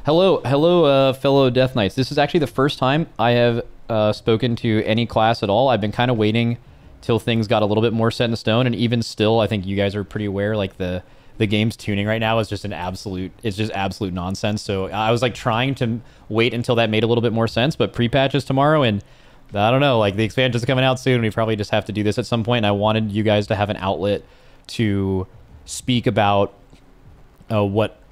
Hello, fellow Death Knights. This is actually the first time I have spoken to any class at all. I've been kind of waiting till things got a little bit more set in stone, and even still, I think you guys are pretty aware. Like the game's tuning right now is just it's just absolute nonsense. So I was like trying to wait until that made a little bit more sense, but pre-patch is tomorrow, and I don't know. Like the expansion's coming out soon. We probably just have to do this at some point. And I wanted you guys to have an outlet to speak about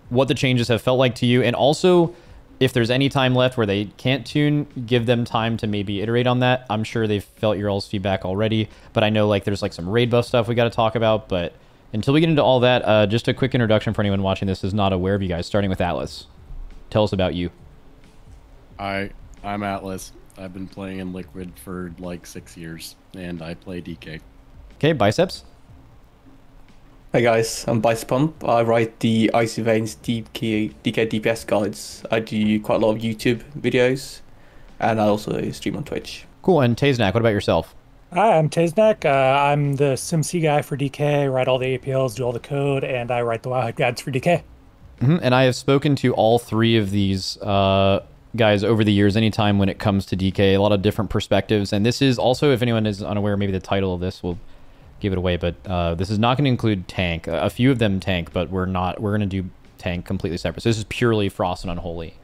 what the changes have felt like to you, and also if there's any time left where they can't tune, give them time to maybe iterate on that. I'm sure they've felt your all's feedback already, but I know like there's like some raid buff stuff we got to talk about. But until we get into all that, just a quick introduction for anyone watching this is not aware of you guys, starting with Atlas. Tell us about you. I'm Atlas. I've been playing in Liquid for like 6 years, and I play DK. Okay, Biceps. Hey guys, I'm Bicepspump. I write the Icy Veins DK DPS guides. I do quite a lot of YouTube videos, and I also stream on Twitch. Cool, and Taeznak, what about yourself? Hi, I'm Taeznak. I'm the SimC guy for DK, write all the APLs, do all the code, and I write the WoW guides for DK. And I have spoken to all three of these guys over the years, anytime when it comes to DK, a lot of different perspectives. And this is also, if anyone is unaware, maybe the title of this will give it away, but this is not going to include tank. A few of them tank, but we're going to do tank completely separate. So this is purely Frost and Unholy.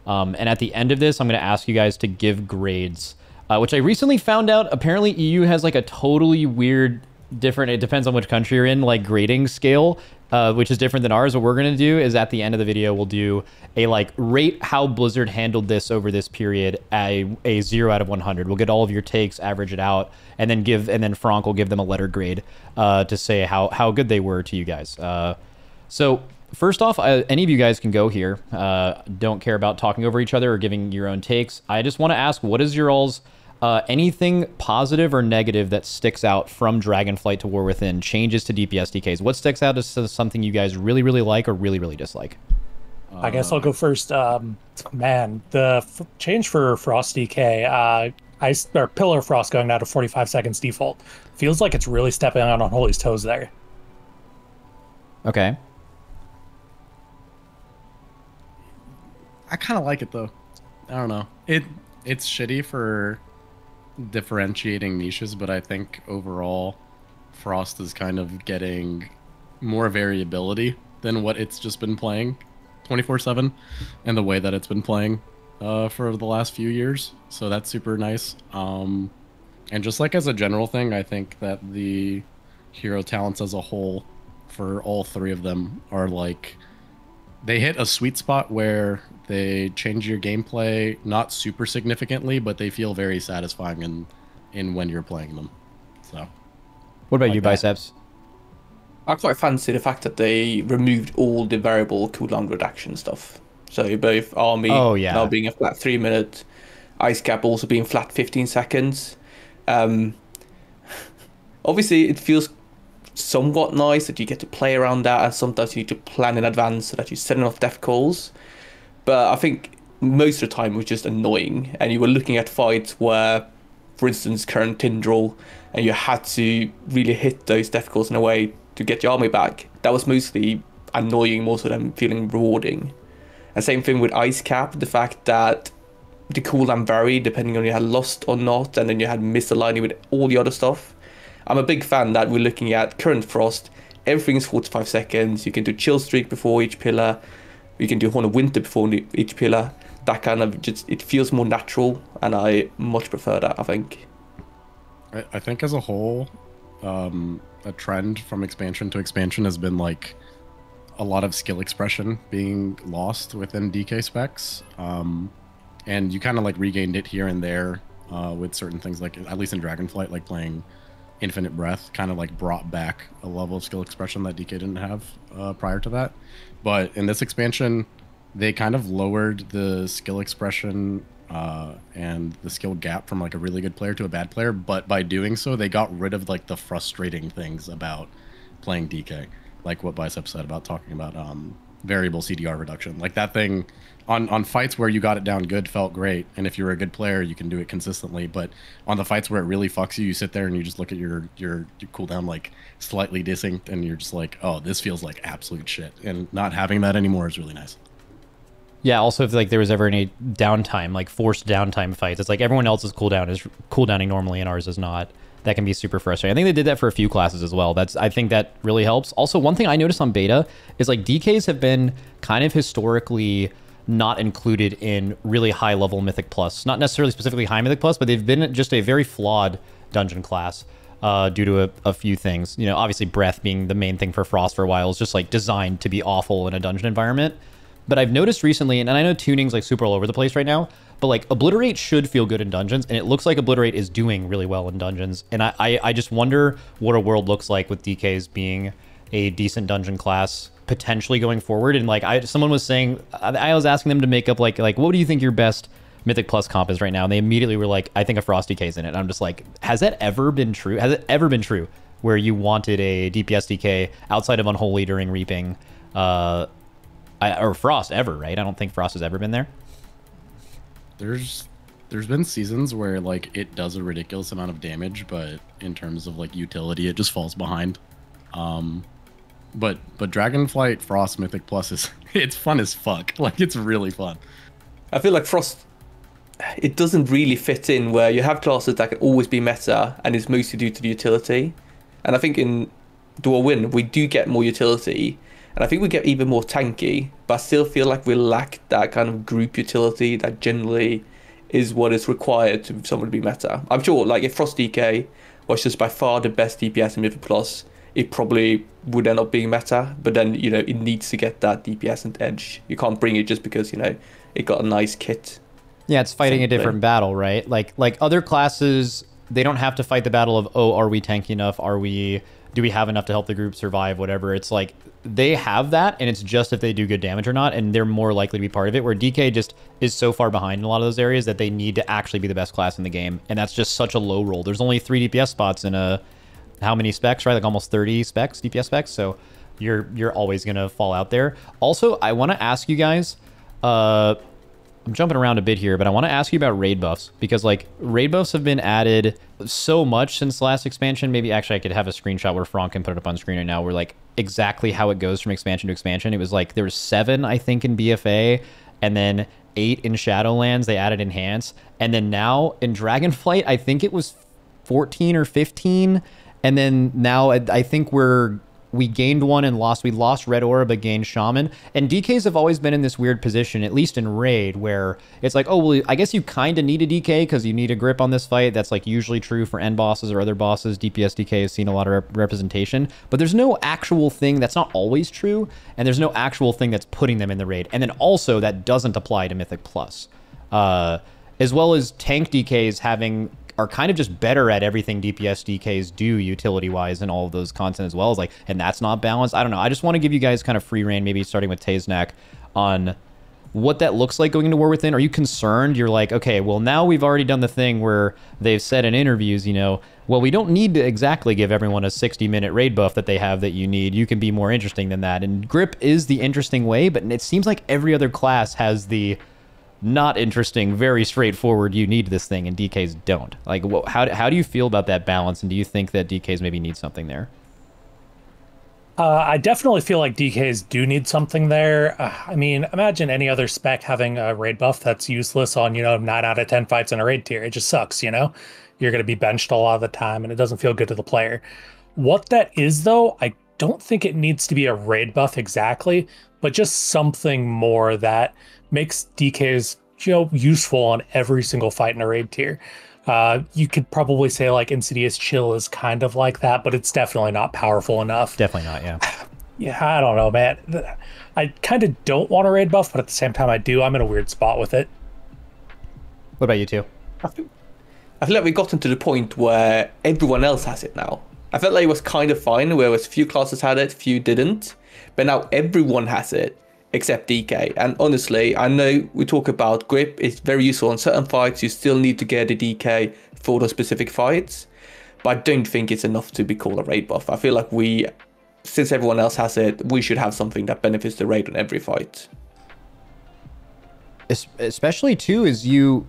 And at the end of this, I'm going to ask you guys to give grades, which I recently found out. Apparently EU has like a totally weird, different, it depends on which country you're in, like grading scale, which is different than ours. What we're going to do is at the end of the video, we'll do a like rate how Blizzard handled this over this period, a 0 out of 100. We'll get all of your takes, average it out, and then Frank will give them a letter grade to say how good they were to you guys. So first off, any of you guys can go here. Don't care about talking over each other or giving your own takes. I just want to ask, what is your all's anything positive or negative that sticks out from Dragonflight to War Within, changes to DPS DKs? What sticks out as something you guys really, really like or really, really dislike? I guess I'll go first. Man, the change for Frost DK, Pillar Frost going down to 45 seconds default, feels like it's really stepping on Unholy's toes there. Okay. I kind of like it though. I don't know. It's shitty for differentiating niches, but I think overall Frost is kind of getting more variability than what it's just been playing 24/7 and the way that it's been playing for the last few years. So that's super nice. And just like as a general thing, I think that the hero talents as a whole for all three of them are like, they hit a sweet spot where they change your gameplay not super significantly, but they feel very satisfying in when you're playing them. So what about you, Biceps? I quite fancy the fact that they removed all the variable cooldown reduction stuff. So both army now being a flat 3 minute, ice cap also being flat 15 seconds. Obviously it feels somewhat nice that you get to play around that, and sometimes you need to plan in advance so that you set enough death calls. But I think most of the time it was just annoying, and you were looking at fights where, for instance, current Tindral, and you had to really hit those death calls in a way to get your army back. That was mostly annoying more so than feeling rewarding. And same thing with Ice Cap, the fact that the cooldown varied depending on you had lost or not, and then you had misaligning with all the other stuff. I'm a big fan that we're looking at current Frost, everything is 45 seconds, you can do Chill Streak before each pillar, you can do Horn of Winter before each pillar. That kind of it feels more natural, and I much prefer that, I think. I think as a whole, a trend from expansion to expansion has been like a lot of skill expression being lost within DK specs. And you kind of like regained it here and there with certain things, like at least in Dragonflight, like playing Infinite Breath kind of like brought back a level of skill expression that DK didn't have prior to that. But in this expansion, they kind of lowered the skill expression and the skill gap from like a really good player to a bad player. But by doing so, they got rid of like the frustrating things about playing DK, like what Bicep said about talking about variable CDR reduction. Like that thing on fights where you got it down good felt great, and if you're a good player you can do it consistently. But on the fights where it really fucks you, you sit there and you just look at your cooldown like slightly dissynced, and you're just like, oh, this feels like absolute shit. And not having that anymore is really nice. Yeah, also if like there was ever any downtime, like forced downtime fights, it's like everyone else's cooldown is cooldowning normally and ours is not. That can be super frustrating. I think they did that for a few classes as well. I think that really helps. Also, one thing I noticed on beta is like DKs have been kind of historically not included in really high level Mythic Plus. Not necessarily specifically high Mythic Plus, but they've been just a very flawed dungeon class due to a few things. You know, obviously Breath being the main thing for Frost for a while is just like designed to be awful in a dungeon environment. But I've noticed recently, and I know tuning's like super all over the place right now, but like Obliterate should feel good in dungeons, and it looks like Obliterate is doing really well in dungeons. And I just wonder what a world looks like with DKs being a decent dungeon class potentially going forward. And like someone was saying, I was asking them to make up like what do you think your best Mythic Plus comp is right now? And they immediately were like, I think a Frost DK's in it. And I'm just like, has that ever been true? Has it ever been true where you wanted a DPS DK outside of Unholy during Reaping? Or Frost ever, right? I don't think Frost has ever been there. There's been seasons where like it does a ridiculous amount of damage, but in terms of like utility, it just falls behind. But Dragonflight Frost Mythic Plus is it's fun as fuck. Like it's really fun. I feel like Frost, it doesn't really fit in where you have classes that can always be meta and it's mostly due to the utility. And I think in Dual Win we do get more utility. And I think we get even more tanky, but I still feel like we lack that kind of group utility that generally is what is required to someone to be meta. I'm sure, like, if Frost DK was just by far the best DPS in Mythic Plus, it probably would end up being meta, but then, you know, it needs to get that DPS and edge. You can't bring it just because, you know, it got a nice kit. Yeah, it's fighting a different battle, right? Like other classes, they don't have to fight the battle of, oh, are we tanky enough? Do we have enough to help the group survive, whatever. It's like they have that, and it's just if they do good damage or not, and they're more likely to be part of it, where DK just is so far behind in a lot of those areas that they need to actually be the best class in the game, and that's just such a low roll. There's only 3 DPS spots in how many specs, right? Like almost 30 specs, DPS specs, so you're always going to fall out there. Also, I want to ask you guys, I'm jumping around a bit here, but I want to ask you about raid buffs, because like raid buffs have been added so much since the last expansion. Maybe actually I could have a screenshot where Frank can put it up on screen right now, where like exactly how it goes from expansion to expansion. It was like there was 7, I think, in BFA, and then 8 in Shadowlands. They added Enhance, and then now in Dragonflight, I think it was 14 or 15, and then now I think we gained 1 and lost. We lost Red Aura, but gained Shaman. And DKs have always been in this weird position, at least in Raid, where it's like, oh, well, I guess you kind of need a DK because you need a grip on this fight. That's like usually true for end bosses or other bosses. DPS DK has seen a lot of representation, but there's no actual thing that's not always true, and there's no actual thing that's putting them in the Raid. And then also that doesn't apply to Mythic Plus. As well as tank DKs are kind of just better at everything DPS DKs do utility-wise and all of those content as well, as like, and that's not balanced. I don't know. I just want to give you guys kind of free reign, maybe starting with Taeznak, on what that looks like going into War Within. Are you concerned? You're like, okay, well, now we've already done the thing where they've said in interviews, you know, well, we don't need to exactly give everyone a 60-minute raid buff that they have that you need. You can be more interesting than that. And Grip is the interesting way, but it seems like every other class has the not interesting, very straightforward, you need this thing, and DKs don't. Like, how do you feel about that balance, and do you think that DKs maybe need something there? I definitely feel like DKs do need something there. I mean, imagine any other spec having a raid buff that's useless on, you know, 9 out of 10 fights in a raid tier. It just sucks, you know? You're going to be benched a lot of the time, and it doesn't feel good to the player. What that is, though, I don't think it needs to be a raid buff exactly, but just something more that makes DKs, you know, useful on every single fight in a raid tier. You could probably say like Insidious Chill is kind of like that, but it's definitely not powerful enough. Definitely not, yeah. Yeah, I don't know, man. I kind of don't want a raid buff, but at the same time I do. I'm in a weird spot with it. What about you two? I feel like we've gotten to the point where everyone else has it now. I felt like it was kind of fine, where a few classes had it, few didn't. But now everyone has it, except DK. And honestly, I know we talk about Grip, it's very useful in certain fights. You still need to get a DK for those specific fights, but I don't think it's enough to be called a raid buff. I feel like since everyone else has it, we should have something that benefits the raid on every fight. Especially too,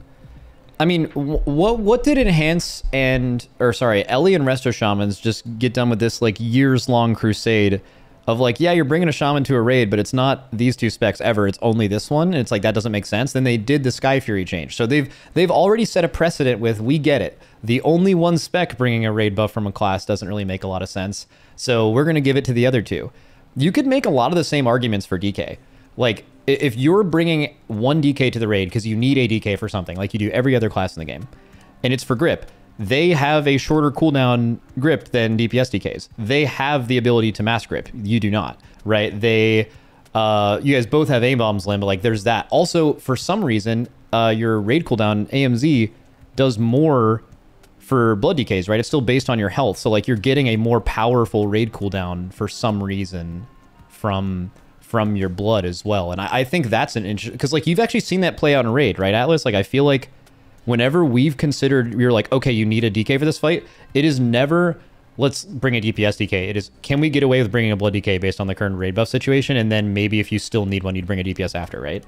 I mean, what did Enhance Ellie and Resto Shamans just get done with this like years-long crusade of like, yeah, you're bringing a shaman to a raid, but it's not these two specs ever. It's only this one. And it's like, that doesn't make sense. Then they did the Sky Fury change. So they've already set a precedent with, we get it. The only one spec bringing a raid buff from a class doesn't really make a lot of sense. So we're going to give it to the other two. You could make a lot of the same arguments for DK. Like, if you're bringing one DK to the raid because you need a DK for something, like you do every other class in the game, and it's for grip, they have a shorter cooldown grip than DPS DKs. They have the ability to mass grip. You do not, right? You guys both have aim bombs, Lim, but like there's that. Also, for some reason, your raid cooldown AMZ does more for blood DKs, right? It's still based on your health. So like you're getting a more powerful raid cooldown for some reason from your blood as well. And I think that's an interesting, because like you've actually seen that play out in raid, right, Atlas? Like I feel like whenever we've considered, you're like, okay, you need a DK for this fight, it is never, let's bring a DPS DK. It is, can we get away with bringing a blood DK based on the current raid buff situation? And then maybe if you still need one, you'd bring a DPS after, right?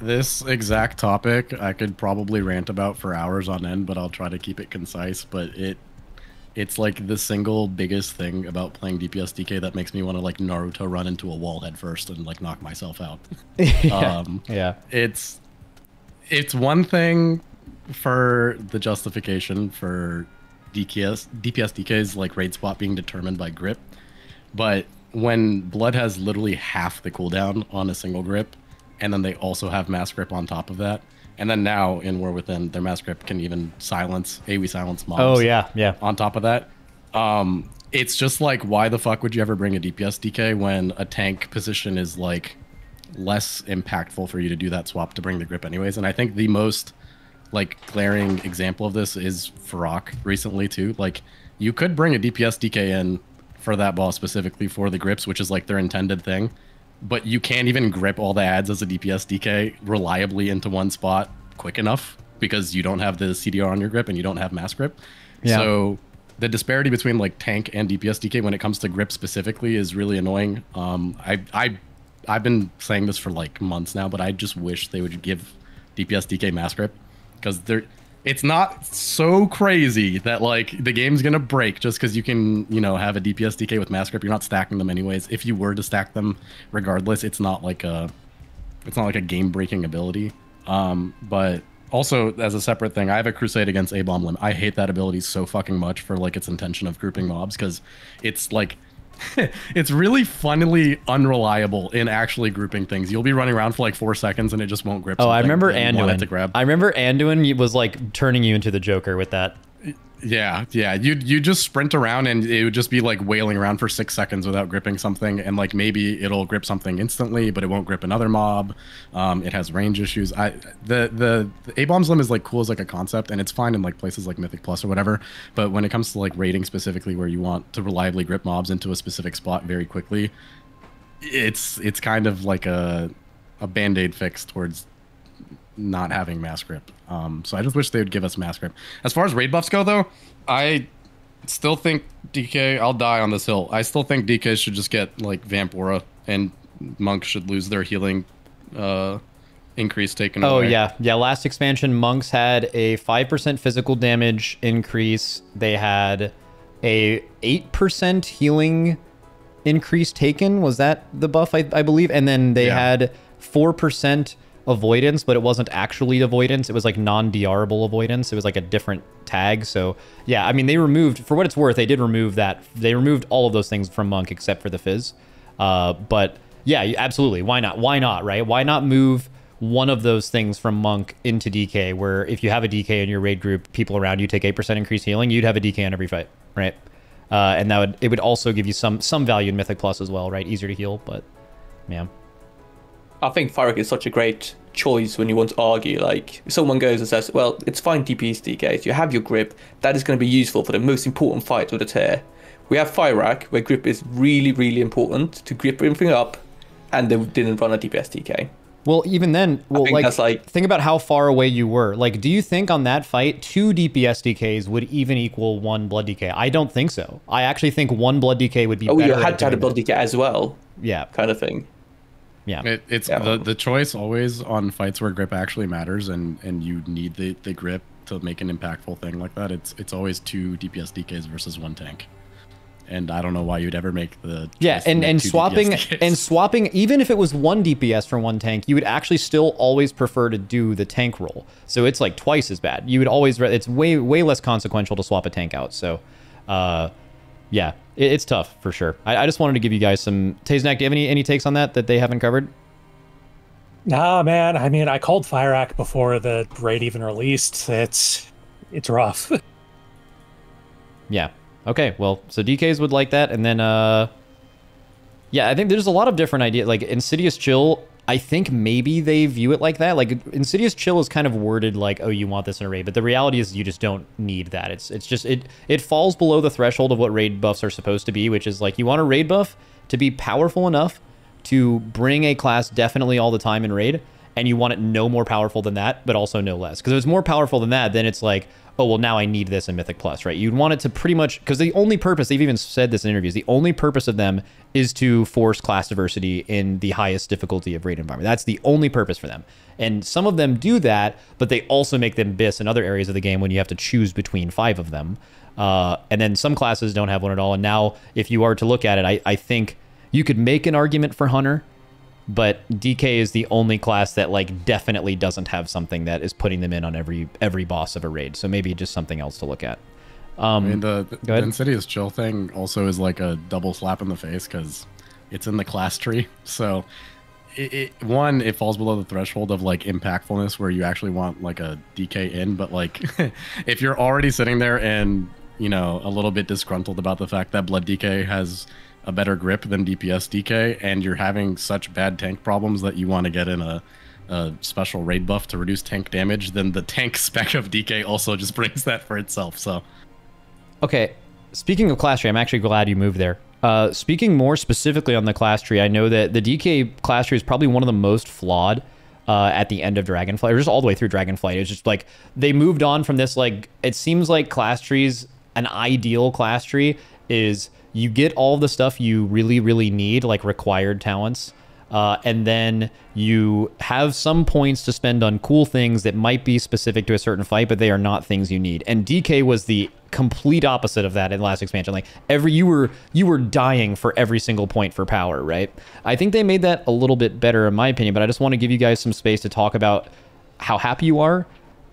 This exact topic I could probably rant about for hours on end, but I'll try to keep it concise. But it's like the single biggest thing about playing DPS DK that makes me want to like Naruto run into a wall head first and like knock myself out. Yeah. It's one thing for the justification for DPS DK's like raid spot being determined by grip, but when blood has literally half the cooldown on a single grip, and then they also have mass grip on top of that, and then now in War Within, their mass grip can even silence AoE silence mobs. Oh yeah. On top of that, it's just like, why the fuck would you ever bring a DPS DK when a tank position is like less impactful for you to do that swap to bring the grip anyways? And I think the most like glaring example of this is Farok recently too. Like you could bring a DPS DK in for that boss specifically for the grips, which is like their intended thing, but you can't even grip all the ads as a DPS DK reliably into one spot quick enough because you don't have the CDR on your grip and you don't have mass grip. Yeah. So the disparity between like tank and DPS DK when it comes to grip specifically is really annoying. I've been saying this for like months now, but I just wish they would give DPS DK mass grip, because it's not so crazy that like the game's gonna break just because you can, you know, have a DPS DK with mass grip. You're not stacking them anyways. If you were to stack them regardless, it's not like a game breaking ability. But also as a separate thing, I have a crusade against A-bomb limb. I hate that ability so fucking much for like its intention of grouping mobs, because it's like it's really funnily unreliable in actually grouping things. You'll be running around for like 4 seconds and it just won't grip. Oh, I remember Anduin. I remember Anduin was like turning you into the Joker with that. Yeah. You just sprint around and it would just be like wailing around for 6 seconds without gripping something, and like maybe it'll grip something instantly, but it won't grip another mob. It has range issues. The A-bomb's limb is like cool as like a concept, and it's fine in like places like Mythic Plus or whatever. But when it comes to like raiding specifically, where you want to reliably grip mobs into a specific spot very quickly, it's kind of like a band-aid fix towards not having mass grip. So I just wish they would give us mass grip. As far as raid buffs go though, I still think DK, I'll die on this hill, I still think DK should just get like Vamp Aura, and monks should lose their healing increase taken away. Oh yeah, last expansion monks had a 5% physical damage increase. They had a 8% healing increase taken. Was that the buff, I believe? And then they had 4% avoidance, but it wasn't actually avoidance. It was like non-DRable avoidance. It was like a different tag. So yeah, I mean, they removed, for what it's worth, they did remove that. They removed all of those things from monk except for the fizz. But yeah, absolutely. Why not? Why not, right? Why not move one of those things from monk into DK, where if you have a DK in your raid group, people around you take 8% increased healing, you'd have a DK on every fight, right? And it would also give you some value in Mythic Plus as well, right? Easier to heal, but yeah. I think Farok is such a great choice when you want to argue. Like, if someone goes and says, well, it's fine DPS DKs, you have your grip, that is going to be useful for the most important fight with the tier. We have Fyrak, where grip is really, really important to grip everything up, and they didn't run a DPS DK. Well, even then, think about how far away you were. Like, do you think on that fight, 2 DPS DKs would even equal 1 blood DK? I don't think so. I actually think 1 blood DK would be better. Oh, you had to have a blood DK as well. Yeah. Kind of thing. Yeah. It's the choice always on fights where grip actually matters, and you need the grip to make an impactful thing like that. It's always 2 DPS DKs versus 1 tank. and I don't know why you'd ever make the yeah, choice to make and two swapping DPS and swapping, even if it was 1 DPS for 1 tank, you would actually still always prefer to do the tank role. So it's like twice as bad. You would always, it's way less consequential to swap a tank out. So yeah, it's tough for sure. I just wanted to give you guys some. Taeznak, do you have any takes on that they haven't covered? Nah, man. I mean, I called Fire Act before the raid even released. It's rough. Yeah. Okay, well, so DKs would like that, and then, yeah, I think there's a lot of different ideas. Like, Insidious Chill, I think maybe they view it like that. Like, Insidious Chill is kind of worded like, oh, you want this in a raid, but the reality is you just don't need that. It's just, it falls below the threshold of what raid buffs are supposed to be, which is like, you want a raid buff to be powerful enough to bring a class definitely all the time in raid, and you want it no more powerful than that, but also no less. Because if it's more powerful than that, then it's like, oh, well, now I need this in Mythic Plus, right? You'd want it to pretty much, because the only purpose, they've even said this in interviews, the only purpose of them is to force class diversity in the highest difficulty of raid environment. That's the only purpose for them. And some of them do that, but they also make them BIS in other areas of the game when you have to choose between 5 of them. And then some classes don't have one at all. And now, if you are to look at it, I think you could make an argument for Hunter, but DK is the only class that like definitely doesn't have something that is putting them in on every boss of a raid. So maybe just something else to look at. I mean, the Insidious Chill thing also is like a double slap in the face because it's in the class tree. So one, it falls below the threshold of like impactfulness where you actually want like a DK in, but like if you're already sitting there and, you know, a little bit disgruntled about the fact that Blood DK has a better grip than DPS DK, and you're having such bad tank problems that you want to get in a special raid buff to reduce tank damage, then the tank spec of DK also just brings that for itself. So, okay, speaking of class tree, I'm actually glad you moved there. Speaking more specifically on the class tree, I know that the DK class tree is probably one of the most flawed at the end of Dragonflight, or just all the way through Dragonflight. It's just like they moved on from this. Like, it seems like class trees, an ideal class tree is you get all the stuff you really need, like required talents, and then you have some points to spend on cool things that might be specific to a certain fight, but they are not things you need. And DK was the complete opposite of that in the last expansion. Like you were dying for every single point for power, right? I think they made that a little bit better in my opinion, but I just want to give you guys some space to talk about how happy you are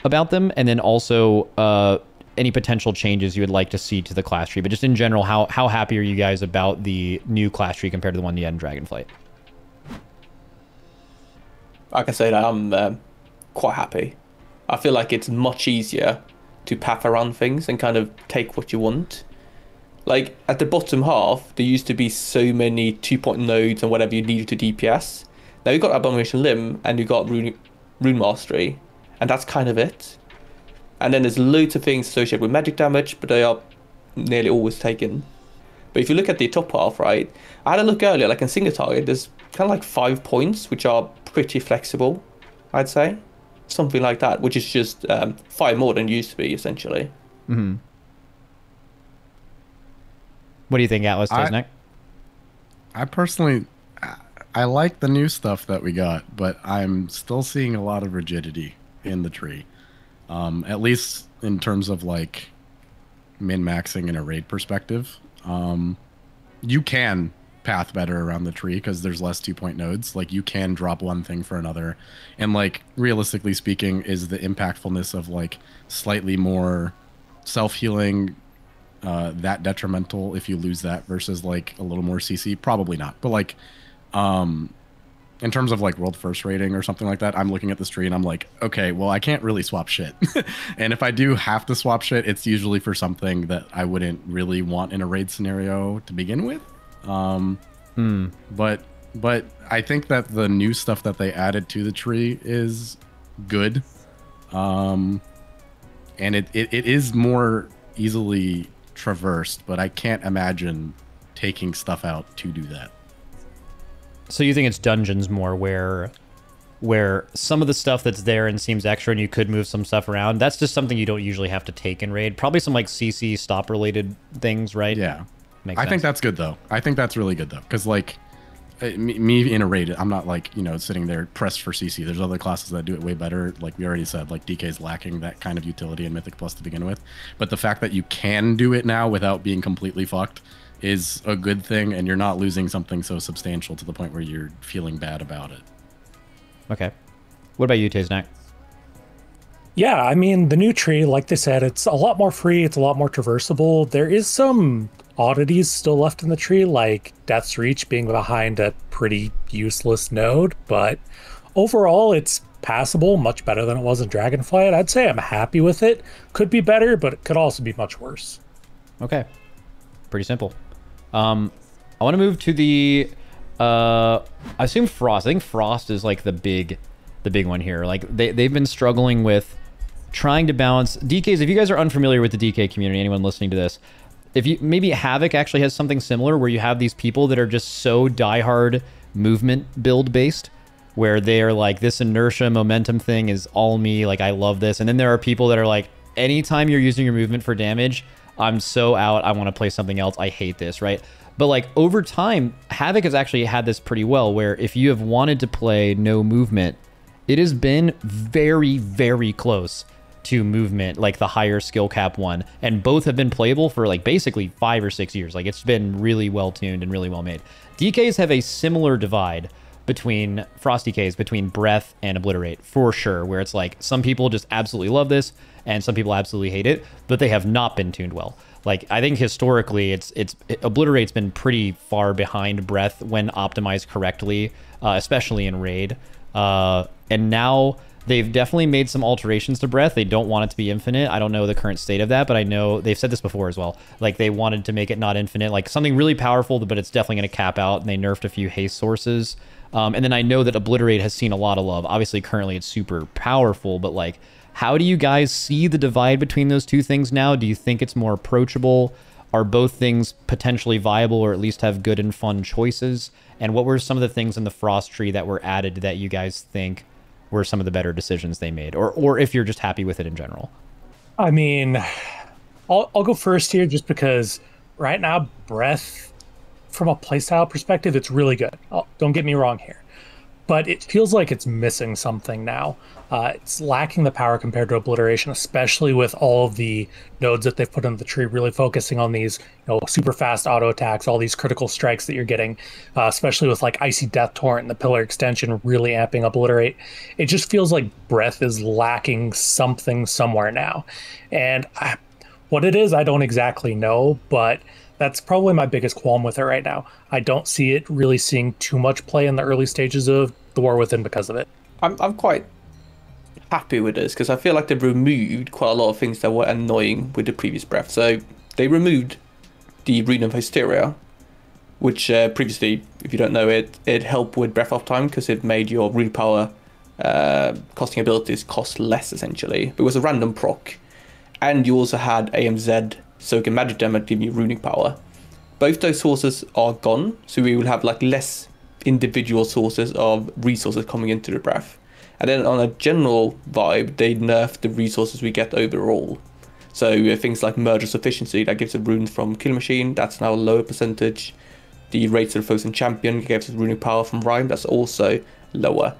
about them, and then also any potential changes you would like to see to the class tree. But just in general, how happy are you guys about the new class tree compared to the one you had in Dragonflight? I can say that I'm quite happy. I feel like it's much easier to path around things and kind of take what you want. Like at the bottom half, there used to be so many 2-point nodes and whatever you needed to DPS. Now you've got Abomination Limb and you've got Rune Mastery, and that's kind of it. And then there's loads of things associated with magic damage, but they are nearly always taken. But if you look at the top half, right, I had a look earlier, like in single target, there's kind of like 5 points, which are pretty flexible, I'd say. Something like that, which is just 5 more than used to be, essentially. Mm-hmm. What do you think, Atlas, Taeznak? I personally, I like the new stuff that we got, but I'm still seeing a lot of rigidity in the tree. At least in terms of like min-maxing in a raid perspective. You can path better around the tree because there's less 2-point nodes. Like you can drop one thing for another. And like realistically speaking, is the impactfulness of like slightly more self-healing that detrimental if you lose that versus like a little more CC? Probably not. But like in terms of like world first rating or something like that, I'm looking at this tree and I'm like, okay, well, I can't really swap shit. And if I do have to swap shit, it's usually for something that I wouldn't really want in a raid scenario to begin with. But I think that the new stuff that they added to the tree is good. And it is more easily traversed, but I can't imagine taking stuff out to do that. So you think it's dungeons more where some of the stuff that's there and seems extra and you could move some stuff around, that's just something you don't usually have to take in raid. Probably some like CC stop related things, right? Yeah. Makes I sense. think that's good though. I think that's really good though. Because like me in a raid, I'm not like, you know, sitting there pressed for CC. There's other classes that do it way better. Like we already said, like DK's lacking that kind of utility in Mythic Plus to begin with. But the fact that you can do it now without being completely fucked is a good thing, and you're not losing something so substantial to the point where you're feeling bad about it. Okay. What about you, Taeznak? Yeah, I mean, the new tree, like they said, it's a lot more free, it's a lot more traversable. There is some oddities still left in the tree, like Death's Reach being behind a pretty useless node, but overall it's passable, much better than it was in Dragonflight. I'd say I'm happy with it. Could be better, but it could also be much worse. Okay. Pretty simple. I want to move to the I assume Frost. I think Frost is like the big one here. Like they've been struggling with trying to balance DKs. If you guys are unfamiliar with the DK community, anyone listening to this, if you maybe Havoc actually has something similar where you have these people that are just so diehard movement build based, where they are like, this inertia momentum thing is all me, like I love this. And then there are people that are like, anytime you're using your movement for damage, I'm so out, I want to play something else, I hate this, right? But like over time, Havoc has actually had this pretty well, where if you have wanted to play no movement, it has been very, very close to movement, like the higher skill cap one. And both have been playable for like basically 5 or 6 years. Like it's been really well tuned and really well made. DKs have a similar divide between Frost DKs, between Breath and Obliterate, for sure, where it's like some people just absolutely love this and some people absolutely hate it, but they have not been tuned well. Like I think historically Obliterate's been pretty far behind Breath when optimized correctly, especially in Raid. And now they've definitely made some alterations to Breath. They don't want it to be infinite. I don't know the current state of that, but I know they've said this before as well. Like they wanted to make it not infinite, like something really powerful, but it's definitely going to cap out, and they nerfed a few haste sources. And then I know that Obliterate has seen a lot of love. Obviously, currently it's super powerful, but like, how do you guys see the divide between those two things now? Do you think it's more approachable? Are both things potentially viable, or at least have good and fun choices? And what were some of the things in the Frost tree that were added that you guys think were some of the better decisions they made? Or if you're just happy with it in general? I mean, I'll go first here just because right now, Breath, from a playstyle perspective, it's really good. Don't get me wrong here. But it feels like it's missing something now. It's lacking the power compared to Obliteration, especially with all of the nodes that they've put in the tree, really focusing on these, super fast auto attacks, all these critical strikes that you're getting, especially with like Icy Death Torrent and the Pillar extension really amping Obliterate. It just feels like Breath is lacking something somewhere now. And what it is, I don't exactly know, but that's probably my biggest qualm with it right now. I don't see it really seeing too much play in the early stages of the War Within because of it. I'm quite happy with this because I feel like they've removed quite a lot of things that were annoying with the previous Breath. So they removed the Rune of Hysteria, which previously, if you don't know it helped with Breath uptime because it made your rune power costing abilities cost less essentially. It was a random proc, and you also had AMZ Soaking Magic Damage giving you runic power. Both those sources are gone, so we will have like less individual sources of resources coming into the Breath. And then on a general vibe, they nerfed the resources we get overall. So things like Murderous Efficiency, that gives a rune from Kill Machine, that's now a lower percentage. The Rates of the Frozen Champion gives us runic power from Rhyme, that's also lower.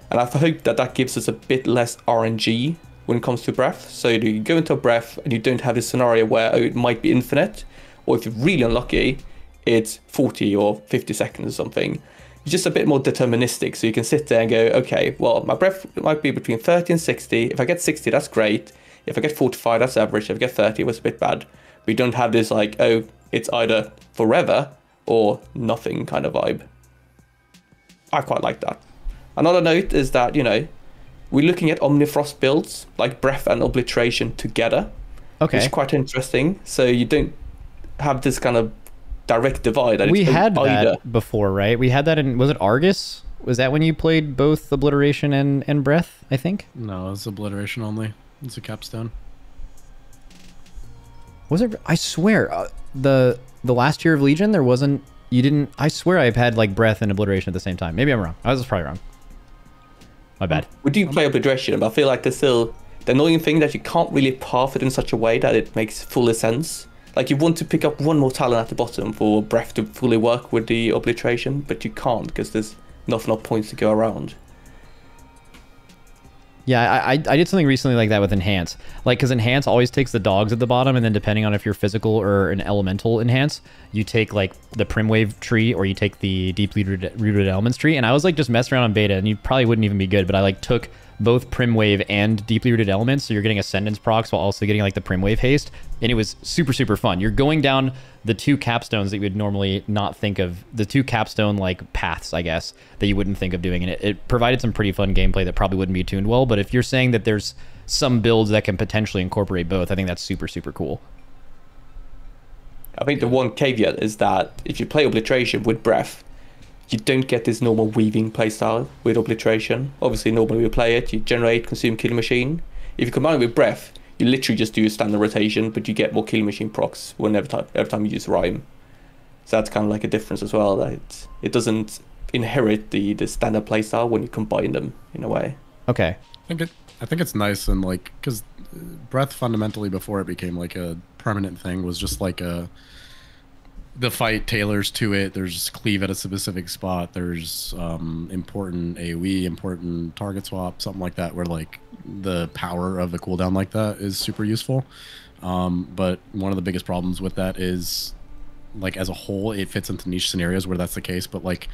And I hope that gives us a bit less RNG when it comes to Breath. So you go into a Breath and you don't have this scenario where it might be infinite, or if you're really unlucky, it's 40 or 50 seconds or something. It's just a bit more deterministic, so you can sit there and go, okay, well, my Breath might be between 30 and 60. If I get 60, that's great. If I get 45, that's average. If I get 30, it was a bit bad. We don't have this like, oh, it's either forever or nothing kind of vibe. I quite like that. Another note is that, we're looking at Omnifrost builds, like Breath and Obliteration together. Okay. Which is quite interesting. So you don't have this kind of direct divide. That We had that before, right? We had that in, was it Argus? Was that when you played both Obliteration and Breath, I think? No, it's Obliteration only. It's a capstone. Was it? I swear, the last year of Legion, there wasn't, you didn't, I swear I've had like Breath and Obliteration at the same time. Maybe I'm wrong. I was probably wrong. My bad. We do play Obliteration, but I feel like there's still the annoying thing that you can't really path it in such a way that it makes full sense. Like you want to pick up one more talent at the bottom for Breath to fully work with the Obliteration, but you can't because there's not enough points to go around. Yeah, I did something recently like that with Enhance. Like, because Enhance always takes the dogs at the bottom, and then depending on if you're physical or an elemental Enhance, you take, like, the Primwave tree, or you take the Deeply Rooted Elements tree. And I was, like, just messing around on beta, and you probably wouldn't even be good, but I, like, took both Primwave and Deeply Rooted Elements, so you're getting Ascendance procs while also getting, like, the Primwave haste, and it was super, super fun. You're going down the two capstones that you would normally not think of, the two capstone, like, paths, I guess, that you wouldn't think of doing, and it provided some pretty fun gameplay that probably wouldn't be tuned well, but if you're saying that there's some builds that can potentially incorporate both, I think that's super, super cool. I think the one caveat is that if you play Obliteration with Breath, you don't get this normal weaving playstyle with Obliteration. Obviously, normally we play it, you generate, consume, Killing Machine. If you combine it with Breath, you literally just do a standard rotation, but you get more Killing Machine procs every time you use Rhyme. So that's kind of like a difference as well, that it doesn't inherit the standard playstyle when you combine them in a way. Okay. I think it's nice, and like, because Breath fundamentally before it became like a permanent thing was just like the fight tailors to it. There's cleave at a specific spot. There's important AoE, important target swap, something like that, where like the power of the cooldown like that is super useful. But one of the biggest problems with that is, like, as a whole, it fits into niche scenarios where that's the case, but like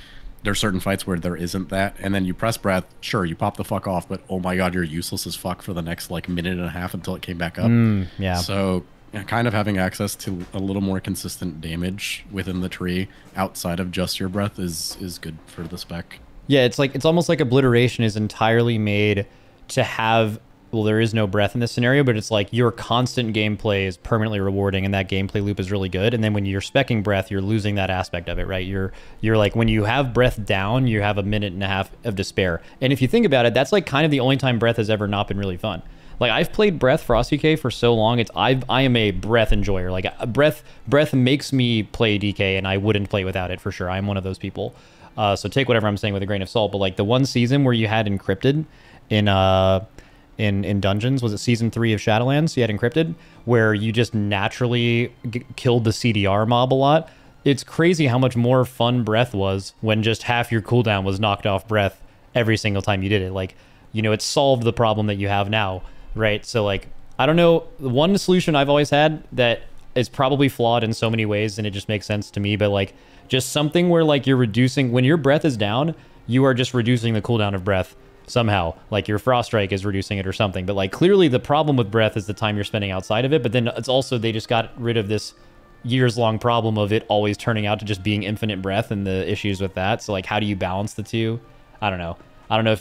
there are certain fights where there isn't that, and then you press Breath, sure, you pop the fuck off, but oh my god, you're useless as fuck for the next like minute and a half until it came back up. Yeah. So kind of having access to a little more consistent damage within the tree outside of just your Breath is good for the spec. Yeah, it's almost like Obliteration is entirely made to have, well, there is no Breath in this scenario, but it's like your constant gameplay is permanently rewarding, and that gameplay loop is really good. And then when you're speccing Breath, you're losing that aspect of it, right? You're like, when you have Breath down, you have a minute and a half of despair. And if you think about it, that's like kind of the only time Breath has ever not been really fun. Like, I've played Breath Frost DK for so long, I am a Breath enjoyer. Like, Breath makes me play DK, and I wouldn't play without it for sure. I'm one of those people. So take whatever I'm saying with a grain of salt. But like the one season where you had Encrypted in Dungeons, was it season 3 of Shadowlands? You had Encrypted, where you just naturally killed the CDR mob a lot. It's crazy how much more fun Breath was when just half your cooldown was knocked off Breath every single time you did it. Like, you know, it solved the problem that you have now. Right, so like, I don't know, one solution I've always had that is probably flawed in so many ways, and it just makes sense to me, but like, just something where like you're reducing, when your Breath is down, you are just reducing the cooldown of Breath somehow, like your Frost Strike is reducing it or something. But like, clearly the problem with Breath is the time you're spending outside of it, but then it's also, they just got rid of this years-long problem of it always turning out to just being infinite Breath and the issues with that. So like, how do you balance the two? I don't know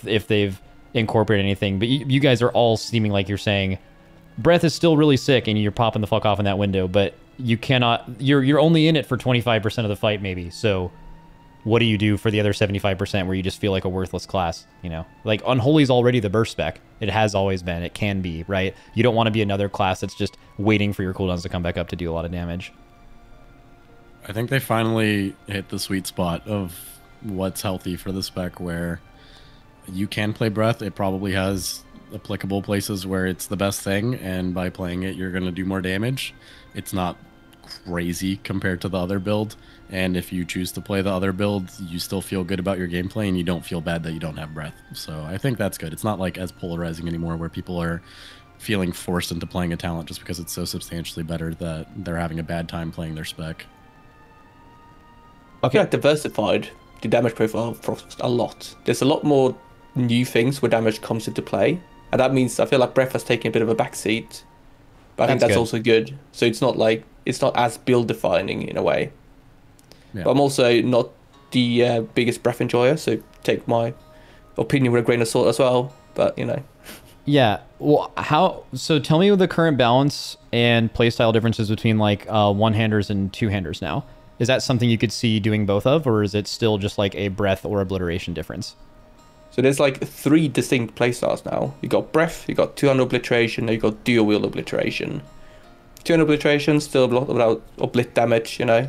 if they've incorporate anything, but you guys are all seeming like you're saying Breath is still really sick and you're popping the fuck off in that window, but you cannot, you're only in it for 25% of the fight maybe. So what do you do for the other 75% where you just feel like a worthless class, you know? Like, Unholy's already the burst spec. It has always been. It can be, right? You don't want to be another class that's just waiting for your cooldowns to come back up to do a lot of damage. I think they finally hit the sweet spot of what's healthy for the spec, where you can play Breath. It probably has applicable places where it's the best thing, and by playing it, you're going to do more damage. It's not crazy compared to the other build, and if you choose to play the other build, you still feel good about your gameplay, and you don't feel bad that you don't have Breath. So I think that's good. It's not like as polarizing anymore, where people are feeling forced into playing a talent just because it's so substantially better that they're having a bad time playing their spec. I feel like diversified the damage profile of Frost a lot. There's a lot more new things where damage comes into play, and that means I feel like Breath has taken a bit of a backseat, but I think that's also good. So it's not like, it's not as build defining in a way. Yeah. But I'm also not the biggest Breath enjoyer, so take my opinion with a grain of salt as well, but you know. Yeah, well, so tell me the current balance and playstyle differences between like one-handers and two-handers now. Is that something you could see doing both of, or is it still just like a Breath or Obliteration difference? So there's like 3 distinct playstyles now. You got Breath, you got 200 Obliteration, and you got Dual Wield Obliteration. 200 Obliteration, still a lot about oblit damage, you know.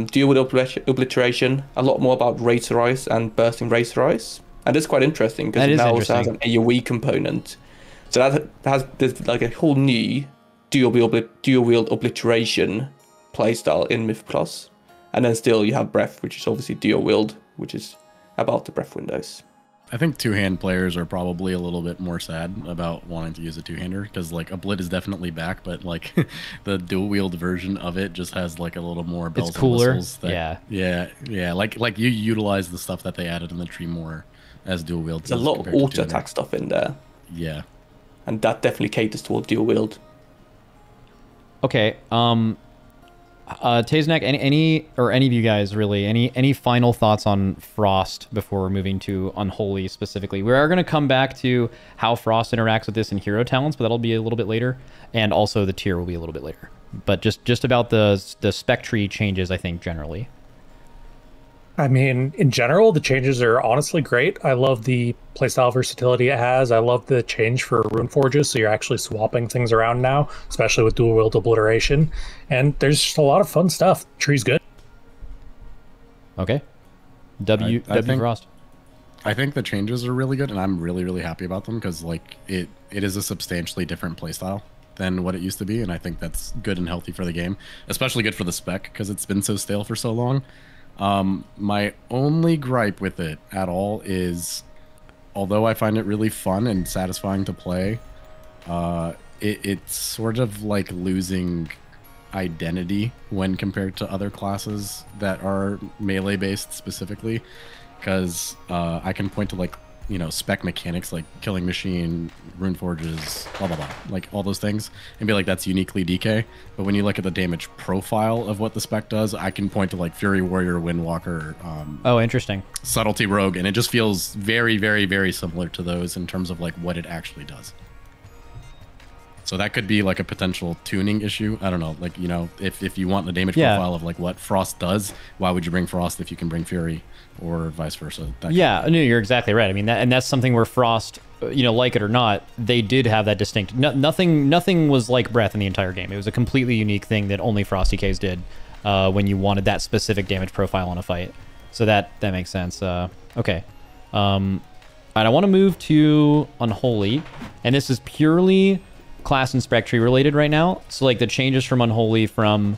Dual Wield Obliteration, a lot more about Razor Eyes and Bursting Razor Eyes. And it's quite interesting because it now also has an AoE component. So there's like a whole new Dual Wield Obliteration playstyle in Myth Plus. And then still you have Breath, which is obviously Dual Wield, which is about the Breath windows. I think two-hand players are probably a little bit more sad about wanting to use a two-hander because like Oblit is definitely back, but like the dual-wield version of it just has like a little more bells It's cooler. and whistles. Yeah. Like you utilize the stuff that they added in the tree more as dual-wield. There's a lot of auto attack stuff in there. Yeah, and that definitely caters toward dual wield. Okay. Taeznak, any of you guys really, any final thoughts on Frost before we're moving to Unholy specifically? We are going to come back to how Frost interacts with this in hero talents, but that'll be a little bit later, and also the tier will be a little bit later. But just about the spec tree changes, I think generally. I mean, in general, the changes are honestly great. I love the playstyle versatility it has. I love the change for rune forges, so you're actually swapping things around now, especially with dual wield obliteration. And there's just a lot of fun stuff. Tree's good. Okay. W Frost. I think the changes are really good, and I'm really happy about them because like it is a substantially different playstyle than what it used to be, and I think that's good and healthy for the game, especially good for the spec because it's been so stale for so long. My only gripe with it at all is, although I find it really fun and satisfying to play, it's sort of like losing identity when compared to other classes that are melee based specifically, because I can point to like, you know, spec mechanics like killing machine, rune forges, blah blah blah, like all those things, and be like that's uniquely DK. But when you look at the damage profile of what the spec does, I can point to like Fury Warrior, Windwalker, oh, interesting, Subtlety Rogue, and it just feels very similar to those in terms of like what it actually does. So that could be like a potential tuning issue. I don't know, like, you know, if you want the damage profile of like what Frost does, why would you bring Frost if you can bring Fury, or vice versa? Yeah, no, you're exactly right. I mean, that's something where Frost, you know, like it or not, they did have that distinct. Nothing was like Breath in the entire game. It was a completely unique thing that only Frost DKs did when you wanted that specific damage profile on a fight. So that makes sense. Okay. All right, I want to move to Unholy, and this is purely class and spec tree related right now. So like the changes from Unholy from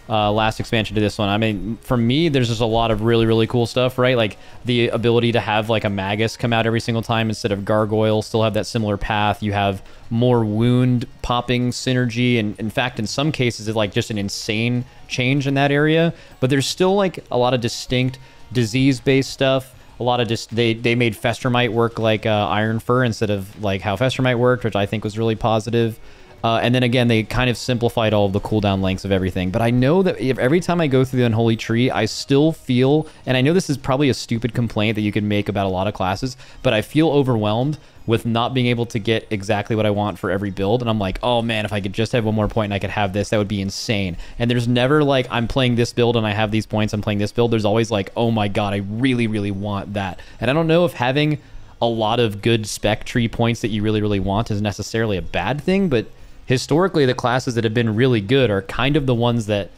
last expansion to this one, I mean, for me, there's just a lot of really cool stuff, right? Like the ability to have like a Magus come out every single time instead of Gargoyle, still have that similar path. You have more wound popping synergy, and in fact, in some cases, it's like just an insane change in that area. But there's still like a lot of distinct disease-based stuff. A lot of just they made Festermite work like Iron Fur instead of like how Festermite worked, which I think was really positive. And then again, they kind of simplified all of the cooldown lengths of everything. But I know that every time I go through the Unholy Tree, I still feel, and I know this is probably a stupid complaint that you can make about a lot of classes, but I feel overwhelmed with not being able to get exactly what I want for every build. And I'm like, oh man, if I could just have one more point and I could have this, that would be insane. And there's never like, I'm playing this build and I have these points, I'm playing this build. There's always like, oh my God, I really want that. And I don't know if having a lot of good spec tree points that you really want is necessarily a bad thing, but historically, the classes that have been really good are kind of the ones that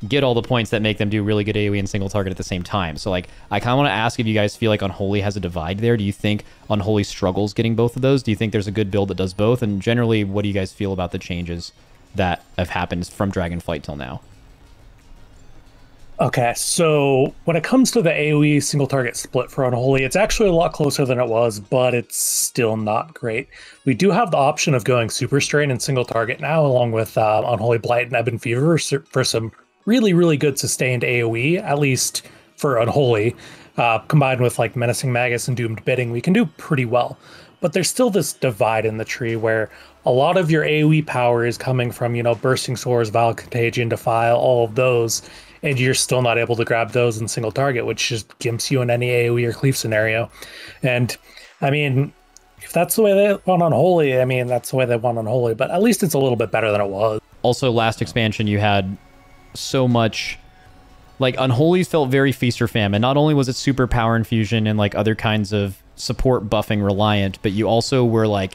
get all the points that make them do really good AoE and single target at the same time. So like, I kind of want to ask if you guys feel like Unholy has a divide there. Do you think Unholy struggles getting both of those? Do you think there's a good build that does both? And generally, what do you guys feel about the changes that have happened from Dragonflight till now? Okay, so when it comes to the AoE single target split for Unholy, it's actually a lot closer than it was, but it's still not great. We do have the option of going Super Strain and single target now, along with Unholy Blight and Ebon Fever for some really good sustained AoE, at least for Unholy. Combined with like Menacing Magus and Doomed Bidding, we can do pretty well. But there's still this divide in the tree where a lot of your AoE power is coming from, you know, Bursting Swords, Vile Contagion, Defile, all of those, and you're still not able to grab those in single target, which just gimps you in any AoE or cleave scenario. And I mean, if that's the way they want Unholy, I mean, that's the way they want Unholy, but at least it's a little bit better than it was. Also, last expansion, you had so much, like, Unholy felt very feast or famine. Not only was it super power infusion and like other kinds of support buffing reliant, but you also were like,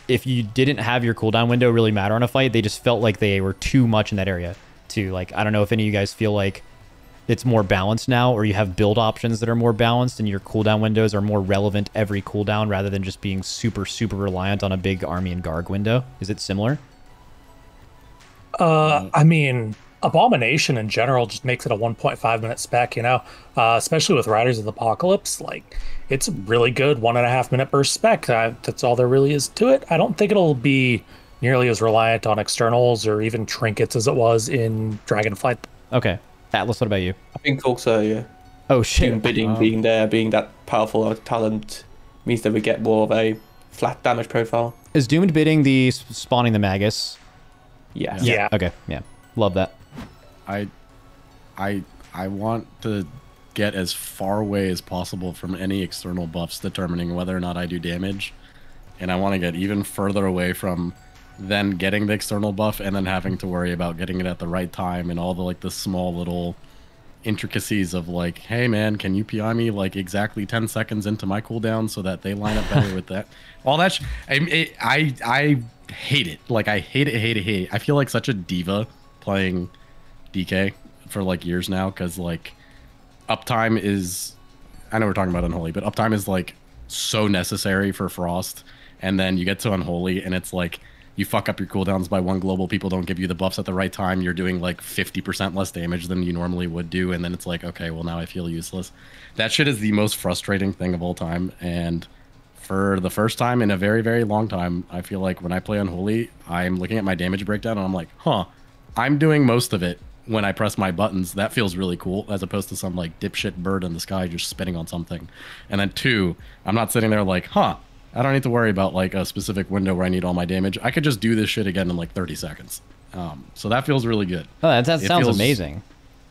if you didn't have your cooldown window really matter on a fight, they just felt like they were too much in that area too. Like, I don't know if any of you guys feel like it's more balanced now, or you have build options that are more balanced and your cooldown windows are more relevant every cooldown rather than just being super reliant on a big army and Garg window. Is it similar? I mean, Abomination in general just makes it a 1.5 minute spec, you know, especially with Riders of the Apocalypse. Like, it's a really good 1.5 minute burst spec. That's all there really is to it. I don't think it'll be nearly as reliant on externals or even trinkets as it was in Dragonflight. Okay. Atlas, what about you? I think also, yeah. Oh, shit. Doom bidding being there, being that powerful of talent, means that we get more of a flat damage profile. Is Doomed bidding the spawning the Magus? Yes. Yeah. Okay, yeah. Love that. I want to get as far away as possible from any external buffs determining whether or not I do damage. And I want to get even further away from then getting the external buff and then having to worry about getting it at the right time and all the like the small little intricacies of like, hey man, can you PI me like exactly 10 seconds into my cooldown so that they line up better with that? All that I hate it. Like I hate it. I feel like such a diva playing DK for like years now, because like uptime is, I know we're talking about Unholy, but uptime is like so necessary for Frost, and then you get to Unholy and it's like you fuck up your cooldowns by one global, people don't give you the buffs at the right time, you're doing like 50% less damage than you normally would do, and then it's like, okay, well now I feel useless. That shit is the most frustrating thing of all time, and for the first time in a very, very long time, I feel like when I play Unholy, I'm looking at my damage breakdown and I'm like, huh, I'm doing most of it when I press my buttons. That feels really cool, as opposed to some like dipshit bird in the sky just spinning on something. And then 2, I'm not sitting there like, huh, I don't need to worry about like a specific window where I need all my damage. I could just do this shit again in like 30 seconds. So that feels really good. Oh, that sounds amazing.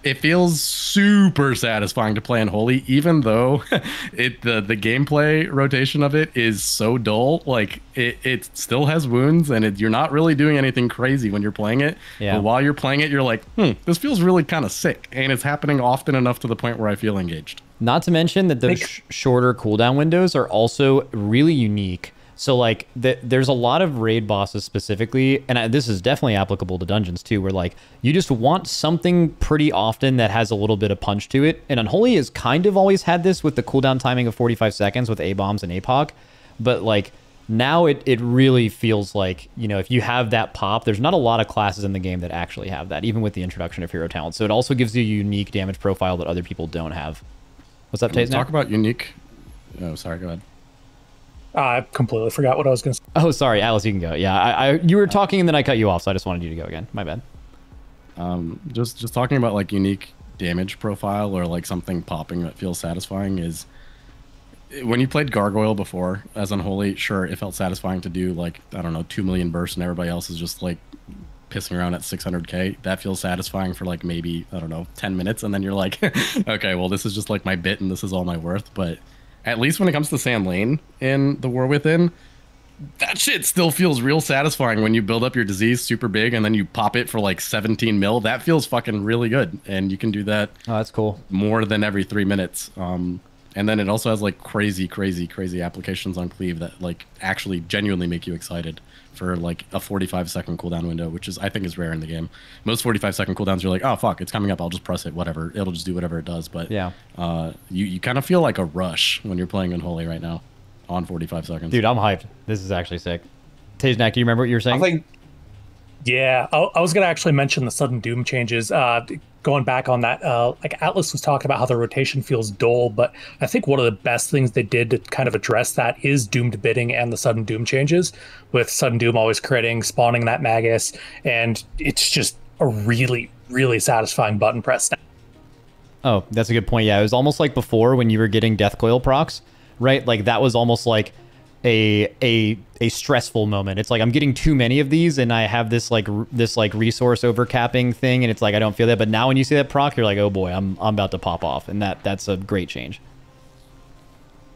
It feels super satisfying to play Unholy, even though the gameplay rotation of it is so dull. Like it still has wounds, and you're not really doing anything crazy when you're playing it. Yeah. But while you're playing it, you're like, this feels really kind of sick, and it's happening often enough to the point where I feel engaged. Not to mention that those shorter cooldown windows are also really unique. So like there's a lot of raid bosses specifically, and this is definitely applicable to dungeons too, where like you just want something pretty often that has a little bit of punch to it. And Unholy has kind of always had this with the cooldown timing of 45 seconds with A-bombs and APOC. But like now it really feels like, you know, if you have that pop, there's not a lot of classes in the game that actually have that, even with the introduction of hero talent. So it also gives you a unique damage profile that other people don't have. What's up, Taeznak? Talk about unique. Oh, sorry, go ahead. I completely forgot what I was going to say. Oh, sorry, Alice, you can go. Yeah, you were talking and then I cut you off, so I just wanted you to go again. My bad. Just talking about like unique damage profile or like something popping that feels satisfying is when you played Gargoyle before as Unholy, sure, it felt satisfying to do like, I don't know, 2 million bursts and everybody else is just like pissing around at 600k. That feels satisfying for like maybe, I don't know, 10 minutes, and then you're like, okay, well this is just like my bit and this is all my worth. But at least when it comes to San'layn in the War Within, that shit still feels real satisfying when you build up your disease super big and then you pop it for like 17 mil. That feels fucking really good, and you can do that. Oh, that's cool. More than every 3 minutes. And then it also has like crazy applications on cleave that like actually genuinely make you excited for like a 45-second cooldown window, which is, I think, is rare in the game. Most 45-second cooldowns, you're like, oh fuck, it's coming up, I'll just press it, whatever, it'll just do whatever it does. But yeah, you kind of feel like a rush when you're playing Unholy right now on 45 seconds. Dude, I'm hyped. This is actually sick. Taeznak, do you remember what you were saying? I think, yeah, I was going to actually mention the sudden doom changes. Going back on that, like Atlas was talking about how the rotation feels dull, but I think one of the best things they did to kind of address that is doomed bidding and the sudden doom changes, with sudden doom always critting, spawning that Magus, and it's just a really, really satisfying button press. Oh, that's a good point. Yeah, it was almost like before when you were getting Death Coil procs, right? Like that was almost like a stressful moment. It's like I'm getting too many of these and I have this resource overcapping thing, and it's like I don't feel that. But now when you see that proc, you're like, oh boy, I'm about to pop off, and that's a great change.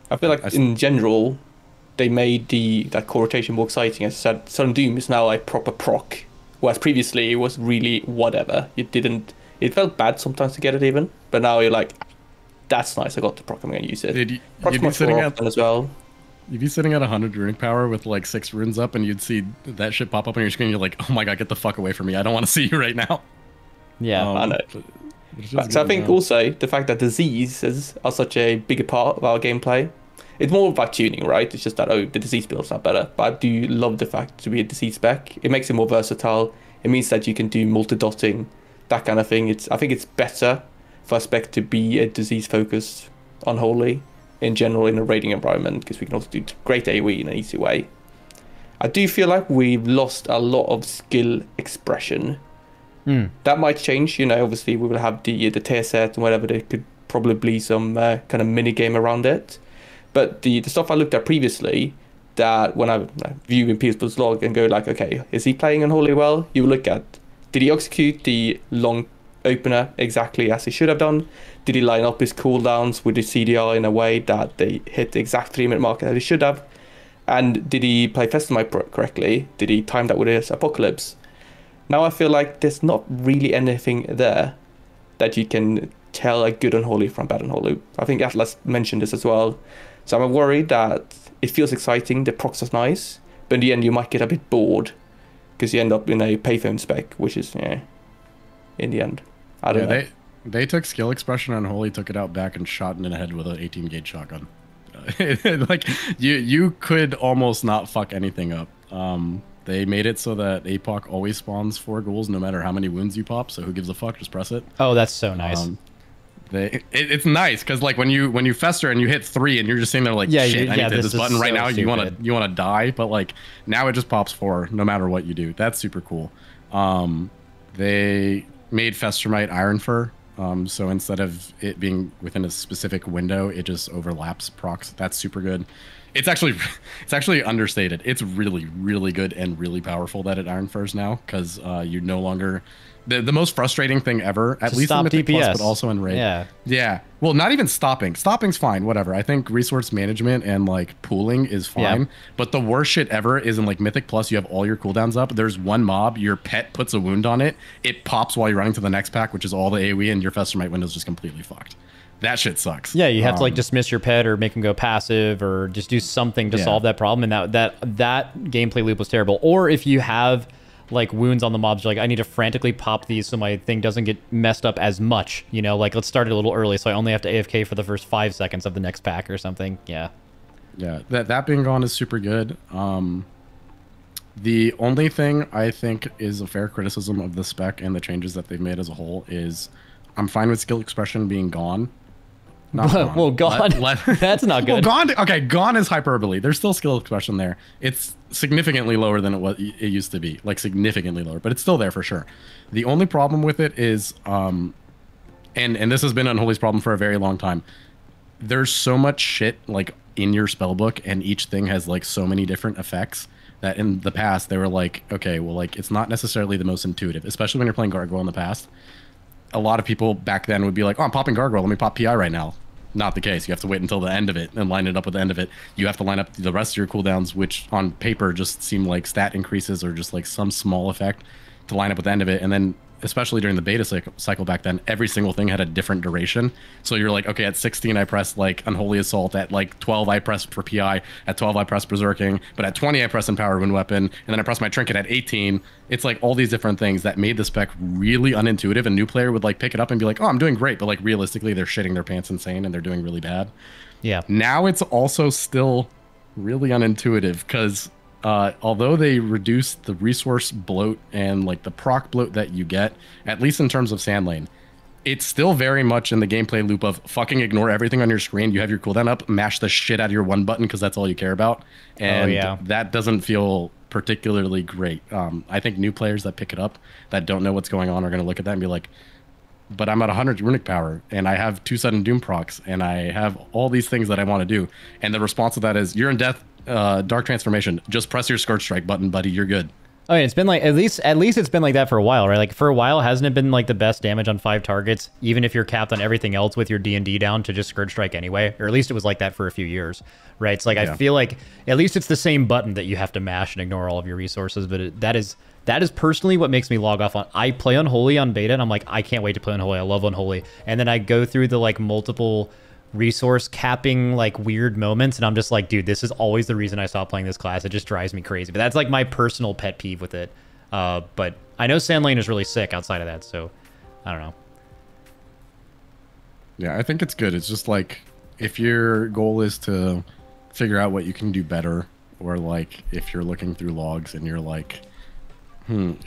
I feel like in general they made that core rotation more exciting. As I said, Sudden Doom is now a proper proc, whereas previously it was really whatever. It felt bad sometimes to get it even, but now you're like, that's nice, I got the proc, I'm going to use it. You'd be sitting as well. You'd be sitting at 100 runic power with like 6 runes up, and you'd see that shit pop up on your screen. You're like, oh my god, get the fuck away from me. I don't want to see you right now. Yeah, I know. So I think also the fact that diseases are such a bigger part of our gameplay, it's more about tuning, right? It's just that, oh, the disease build's not better. But I do love the fact to be a disease spec. It makes it more versatile. It means that you can do multi-dotting, that kind of thing. I think it's better for a spec to be a disease-focused Unholy. in general in a raiding environment, because we can also do great AoE in an easy way. I do feel like we've lost a lot of skill expression. That might change, you know, obviously we will have the tier set and whatever, there could probably be some kind of mini game around it. But the stuff I looked at previously, that when I view in people's log and go like, okay, is he playing Unholy well? You look at, did he execute the long opener exactly as he should have done? Did he line up his cooldowns with the CDR in a way that they hit the exact 3-minute mark that he should have? And did he play Festamite correctly? Did he time that with his Apocalypse? Now I feel like there's not really anything there that you can tell a good Unholy from bad Unholy. I think Atlas mentioned this as well. So I'm worried that it feels exciting, the procs is nice, but in the end you might get a bit bored because you end up in a payphone spec, which is, in the end, I don't know. They took skill expression on Unholy, took it out back and shot it in the head with an 18 gauge shotgun. Like you could almost not fuck anything up. They made it so that APOC always spawns 4 ghouls no matter how many wounds you pop, so who gives a fuck, just press it. Oh, that's so nice. It's nice because like when you fester and you hit 3 and you're just sitting there like, shit, I need to hit this button right now. You wanna die, but like now it just pops 4 no matter what you do. That's super cool. They made Festermite Iron Fur. So instead of it being within a specific window, it just overlaps procs. That's super good. It's actually understated. It's really, really good and really powerful that it Iron Furs now, because you no longer... The most frustrating thing ever, at least in Mythic Plus, but also in Raid. Yeah. Well, not even stopping. Stopping's fine, whatever. I think resource management and like pooling is fine. Yeah. But the worst shit ever is in like Mythic Plus, you have all your cooldowns up. There's one mob, your pet puts a wound on it. It pops while you're running to the next pack, which is all the AoE, and your Festermite window's just completely fucked. That shit sucks. Yeah, you have to like dismiss your pet or make him go passive or just do something to solve that problem. And that gameplay loop was terrible. Or if you have like wounds on the mobs, you're like, I need to frantically pop these so my thing doesn't get messed up as much. You know, like let's start it a little early so I only have to AFK for the first 5 seconds of the next pack or something. Yeah. Yeah, that being gone is super good. The only thing I think is a fair criticism of the spec and the changes that they've made as a whole is I'm fine with skill expression being gone. Not gone. Well, gone. That's not good. Well, gone. Okay, gone is hyperbole. There's still skill expression there. It's significantly lower than it used to be, like significantly lower, but it's still there for sure. The only problem with it is, and this has been Unholy's problem for a very long time. There's so much shit like in your spellbook, and each thing has like so many different effects that in the past they were like, okay, well, like it's not necessarily the most intuitive, especially when you're playing Gargoyle in the past. A lot of people back then would be like, oh, I'm popping Gargoyle, let me pop PI right now. Not the case. You have to wait until the end of it and line it up with the end of it. You have to line up the rest of your cooldowns, which on paper just seem like stat increases or just like some small effect to line up with the end of it. And then, especially during the beta cycle back then, every single thing had a different duration. So you're like, okay, at 16 I press like Unholy Assault, at like 12 I press for PI, at 12 I press Berserking, but at 20 I press Empowered Wind Weapon, and then I press my Trinket at 18. It's like all these different things that made the spec really unintuitive. A new player would like pick it up and be like, oh, I'm doing great, but like realistically they're shitting their pants insane and they're doing really bad. Yeah. Now it's also still really unintuitive because although they reduce the resource bloat and like the proc bloat that you get, at least in terms of San'layn, it's still very much in the gameplay loop of fucking ignore everything on your screen. You have your cooldown up, mash the shit out of your one button because that's all you care about. And that doesn't feel particularly great. I think new players that pick it up that don't know what's going on are going to look at that and be like, but I'm at 100 runic power and I have 2 sudden doom procs and I have all these things that I want to do. And the response to that is, you're in death, dark transformation. Just press your Scourge Strike button, buddy. You're good. Oh, yeah, it's been like at least it's been like that for a while, right? Like for a while, hasn't it been like the best damage on 5 targets, even if you're capped on everything else with your D&D down to just Scourge Strike anyway? Or at least it was like that for a few years, right? It's like I feel like at least it's the same button that you have to mash and ignore all of your resources. But that is personally what makes me log off on. I play Unholy on beta, and I'm like, I can't wait to play Unholy. I love Unholy, and then I go through the like multiple resource capping like weird moments, and I'm just like, dude, this is always the reason I stopped playing this class. It just drives me crazy. But that's like my personal pet peeve with it. But I know San'layn is really sick outside of that, so I don't know. Yeah, I think it's good. It's just like if your goal is to figure out what you can do better, or like if you're looking through logs and you're like,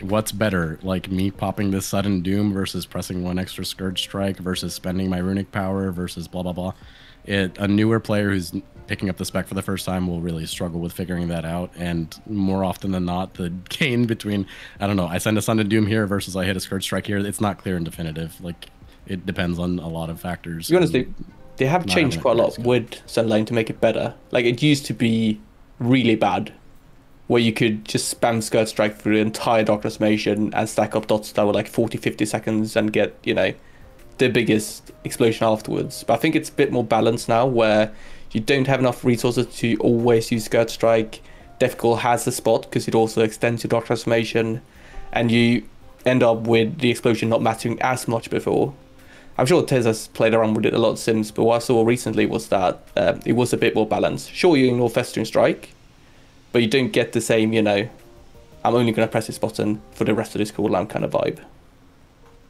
what's better, like me popping this sudden doom versus pressing 1 extra Scourge Strike versus spending my runic power versus blah blah blah. a newer player who's picking up the spec for the first time will really struggle with figuring that out. And more often than not, the gain between, I don't know, I send a Sun to Doom here versus I hit a Scourge Strike here, it's not clear and definitive. Like, it depends on a lot of factors. To be honest, they have changed quite a lot with San'layn to make it better. Like, it used to be really bad, where you could just spam Scourge Strike through the entire Dark Transformation and stack up dots that were like 40-50 seconds and get, you know, the biggest explosion afterwards. But I think it's a bit more balanced now, where you don't have enough resources to always use Scourge Strike. Deathcall has the spot because it also extends your Dark Transformation, and you end up with the explosion not mattering as much before. I'm sure Tez has played around with it a lot since, but what I saw recently was that it was a bit more balanced. Sure, you ignore Festering Strike, but you don't get the same, you know, I'm only going to press this button for the rest of this cooldown kind of vibe.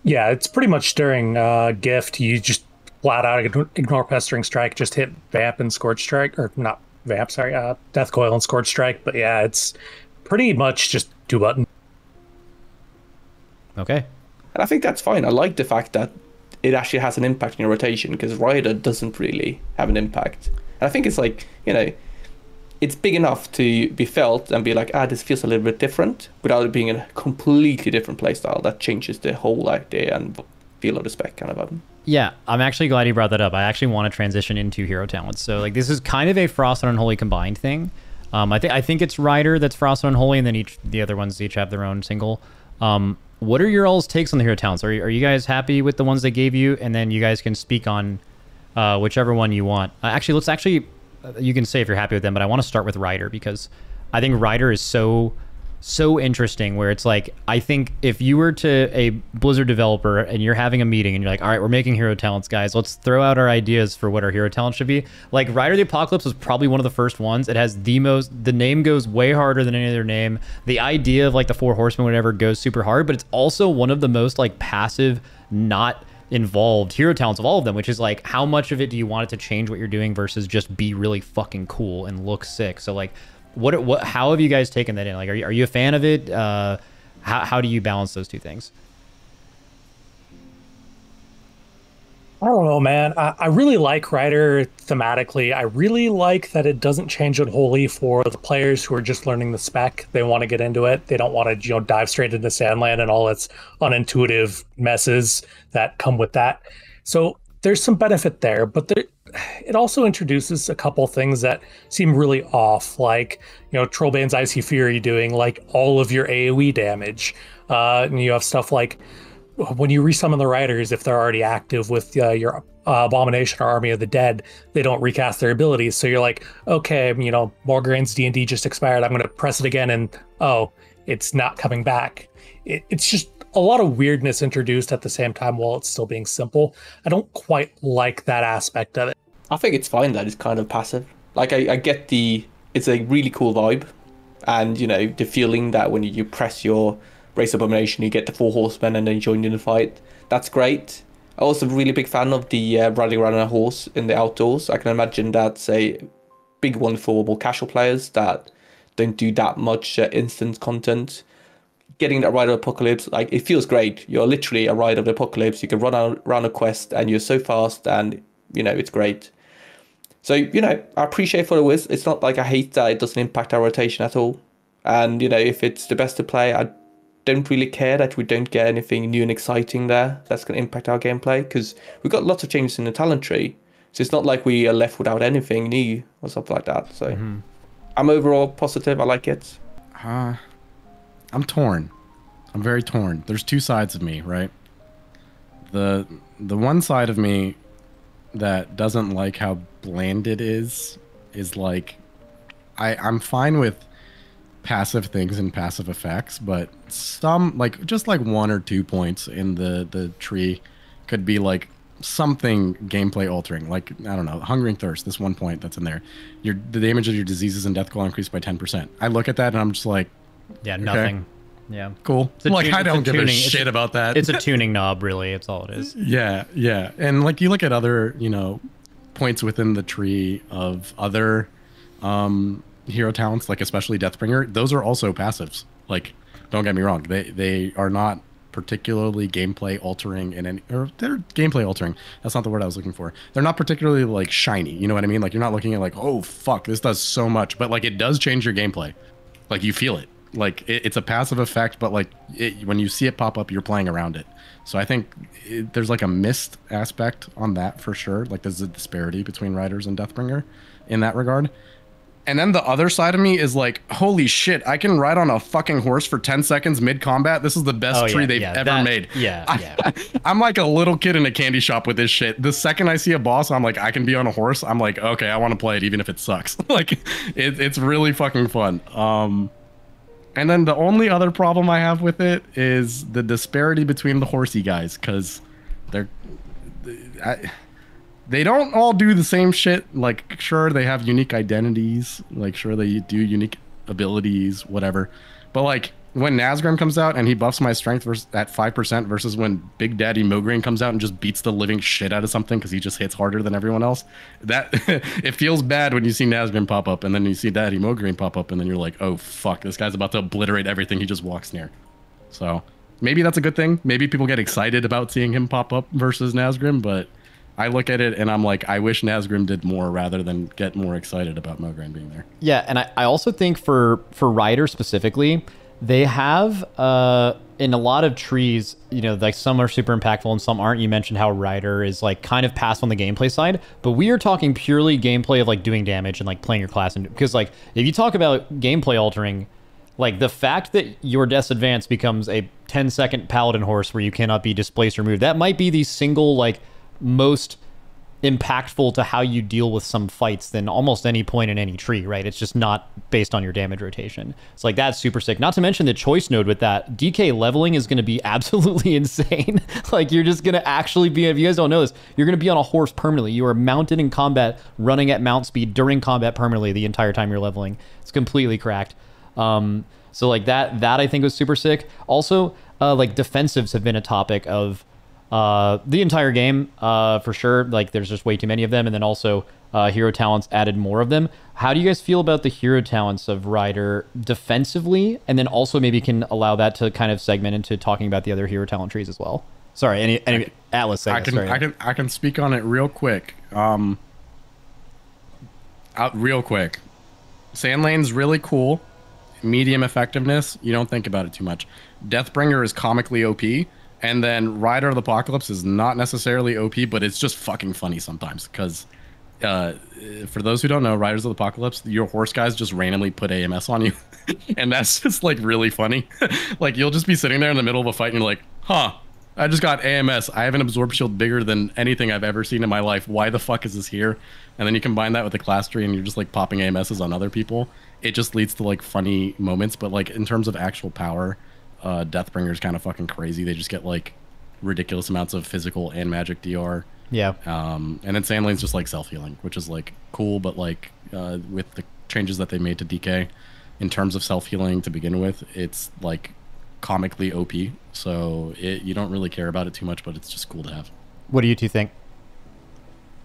Yeah, it's pretty much during Gift, you just flat out ignore Pestering Strike, just hit Vamp and Scorch Strike, or not Vamp, sorry, Death Coil and Scorch Strike. But yeah, it's pretty much just 2 button. Okay. And I think that's fine. I like the fact that it actually has an impact in your rotation, because Rider doesn't really have an impact. And I think it's like, you know, it's big enough to be felt and be like, this feels a little bit different, without it being a completely different playstyle that changes the whole idea and feel of the spec kind of album. Yeah, I'm actually glad you brought that up. I actually want to transition into hero talents. So like, this is kind of a Frost and Unholy combined thing. I think it's Rider that's Frost and Unholy, and then the other ones each have their own single. What are your all's takes on the hero talents? Are you guys happy with the ones they gave you? And then you guys can speak on whichever one you want. You can say if you're happy with them, but I want to start with Rider, because I think Rider is so interesting, where it's like, I think if you were to a Blizzard developer and you're having a meeting and you're like, all right, we're making hero talents, guys, let's throw out our ideas for what our hero talent should be. Like, Rider the Apocalypse was probably one of the first ones. It has the name goes way harder than any other name. The idea of like the 4 horsemen, whatever, goes super hard, but it's also one of the most like passive, not involved hero talents of all of them, which is like, how much of it do you want it to change what you're doing versus just be really fucking cool and look sick? So like, how have you guys taken that in? Like, are you a fan of it? How do you balance those two things? I don't know, man. I really like Rider thematically. I really like that it doesn't change Unholy for the players who are just learning the spec. They want to get into it. They don't want to, dive straight into San'layn and all its unintuitive messes that come with that. So there's some benefit there, but it also introduces a couple things that seem really off, like, Trollbane's Icy Fury doing like all of your AoE damage. And you have stuff like, when you resummon the Riders, if they're already active with your Abomination or Army of the Dead, they don't recast their abilities. So you're like, okay, Morgrane's D&D just expired. I'm going to press it again, and it's not coming back. It's just a lot of weirdness introduced at the same time while it's still being simple. I don't quite like that aspect of it. I think it's fine that it's kind of passive. Like, I get it's a really cool vibe, and the feeling that when you press your Race Abomination, you get the 4 horsemen and then you join in the fight. That's great. I'm also a really big fan of the riding around on a horse in the outdoors. I can imagine that's a big one for more casual players that don't do that much instant content. Getting that Rider of Apocalypse, like, it feels great. You're literally a Rider of the Apocalypse. You can run around a quest and you're so fast, and it's great. So, I appreciate what it is. It's not like I hate that it doesn't impact our rotation at all. And, if it's the best to play, I don't really care that we don't get anything new and exciting there that's going to impact our gameplay, because we've got lots of changes in the talent tree. So it's not like we are left without anything new or something like that. So I'm overall positive. I like it. I'm torn. I'm very torn. There's 2 sides of me, right? The one side of me that doesn't like how bland it is like, I'm fine with passive things and passive effects, but some, like, just like 1 or 2 points in the tree could be like something gameplay altering. Like, I don't know, Hunger and Thirst, this 1 point that's in there, the damage of your diseases and death claw increased by 10%. I look at that and I'm just like, yeah, nothing. Yeah, cool. Like, I don't give a shit about that. It's a tuning knob, really. It's all it is. Yeah. And like, you look at other points within the tree of other hero talents, like especially Deathbringer, those are also passives. Like, don't get me wrong, they are not particularly gameplay altering or they're gameplay altering. That's not the word I was looking for. They're not particularly like shiny. You know what I mean? Like you're not looking at like, oh fuck, this does so much, but like it does change your gameplay. Like you feel it. Like it's a passive effect, but like when you see it pop up, you're playing around it. So I think there's like a missed aspect on that for sure. Like there's a disparity between Riders and Deathbringer in that regard. And then the other side of me is like, holy shit, I can ride on a fucking horse for 10 seconds mid-combat. This is the best tree they've ever made. I'm like a little kid in a candy shop with this shit. The second I see a boss, I'm like, I can be on a horse. I'm like, okay, I want to play it even if it sucks. Like, it's really fucking fun. And then the only other problem I have with it is the disparity between the horsey guys, because they don't all do the same shit. Like, sure, they have unique identities. Like, sure, they do unique abilities, whatever. But, like, when Nazgrim comes out and he buffs my strength at 5% versus when Big Daddy Mograine comes out and just beats the living shit out of something because he just hits harder than everyone else, that it feels bad when you see Nazgrim pop up and then you see Daddy Mograine pop up and then you're like, oh, fuck, this guy's about to obliterate everything he just walks near. So maybe that's a good thing. Maybe people get excited about seeing him pop up versus Nazgrim, but I look at it and I'm like, I wish Nazgrim did more rather than get more excited about Mograine being there. Yeah, and I also think for Ryder specifically, they have in a lot of trees, you know, like some are super impactful and some aren't. You mentioned how Ryder is like kind of passive on the gameplay side, but we are talking purely gameplay of like doing damage and like playing your class. And because like if you talk about gameplay altering, like the fact that your Death's Advance becomes a 10-second paladin horse where you cannot be displaced or moved, that might be the single like most impactful to how you deal with some fights than almost any point in any tree, right? It's just not based on your damage rotation. It's like, that's super sick. Not to mention the choice node with that. DK leveling is going to be absolutely insane. Like, you're just going to actually be, if you guys don't know this, you're going to be on a horse permanently. You are mounted in combat, running at mount speed during combat permanently the entire time you're leveling. It's completely cracked. So like that I think was super sick. Also, like defensives have been a topic of the entire game, for sure. Like there's just way too many of them, and then also hero talents added more of them. How do you guys feel about the hero talents of Ryder defensively, and then also maybe can allow that to kind of segment into talking about the other hero talent trees as well? Sorry, any Atlas? I can speak on it real quick. Real quick. San'layn's really cool. Medium effectiveness. You don't think about it too much. Deathbringer is comically OP. And then Rider of the Apocalypse is not necessarily OP, but it's just fucking funny sometimes. Because for those who don't know, Riders of the Apocalypse, your horse guys just randomly put AMS on you. And that's just like really funny. Like you'll just be sitting there in the middle of a fight and you're like, huh, I just got AMS. I have an absorb shield bigger than anything I've ever seen in my life. Why the fuck is this here? And then you combine that with the class tree and you're just like popping AMSs on other people. It just leads to like funny moments. But like in terms of actual power, Deathbringer is kind of fucking crazy. They just get like ridiculous amounts of physical and magic DR. Yeah. And then San'layn's just like self-healing, which is like cool, but like with the changes that they made to DK in terms of self-healing to begin with, it's like comically OP. So you don't really care about it too much, but it's just cool to have. What do you two think?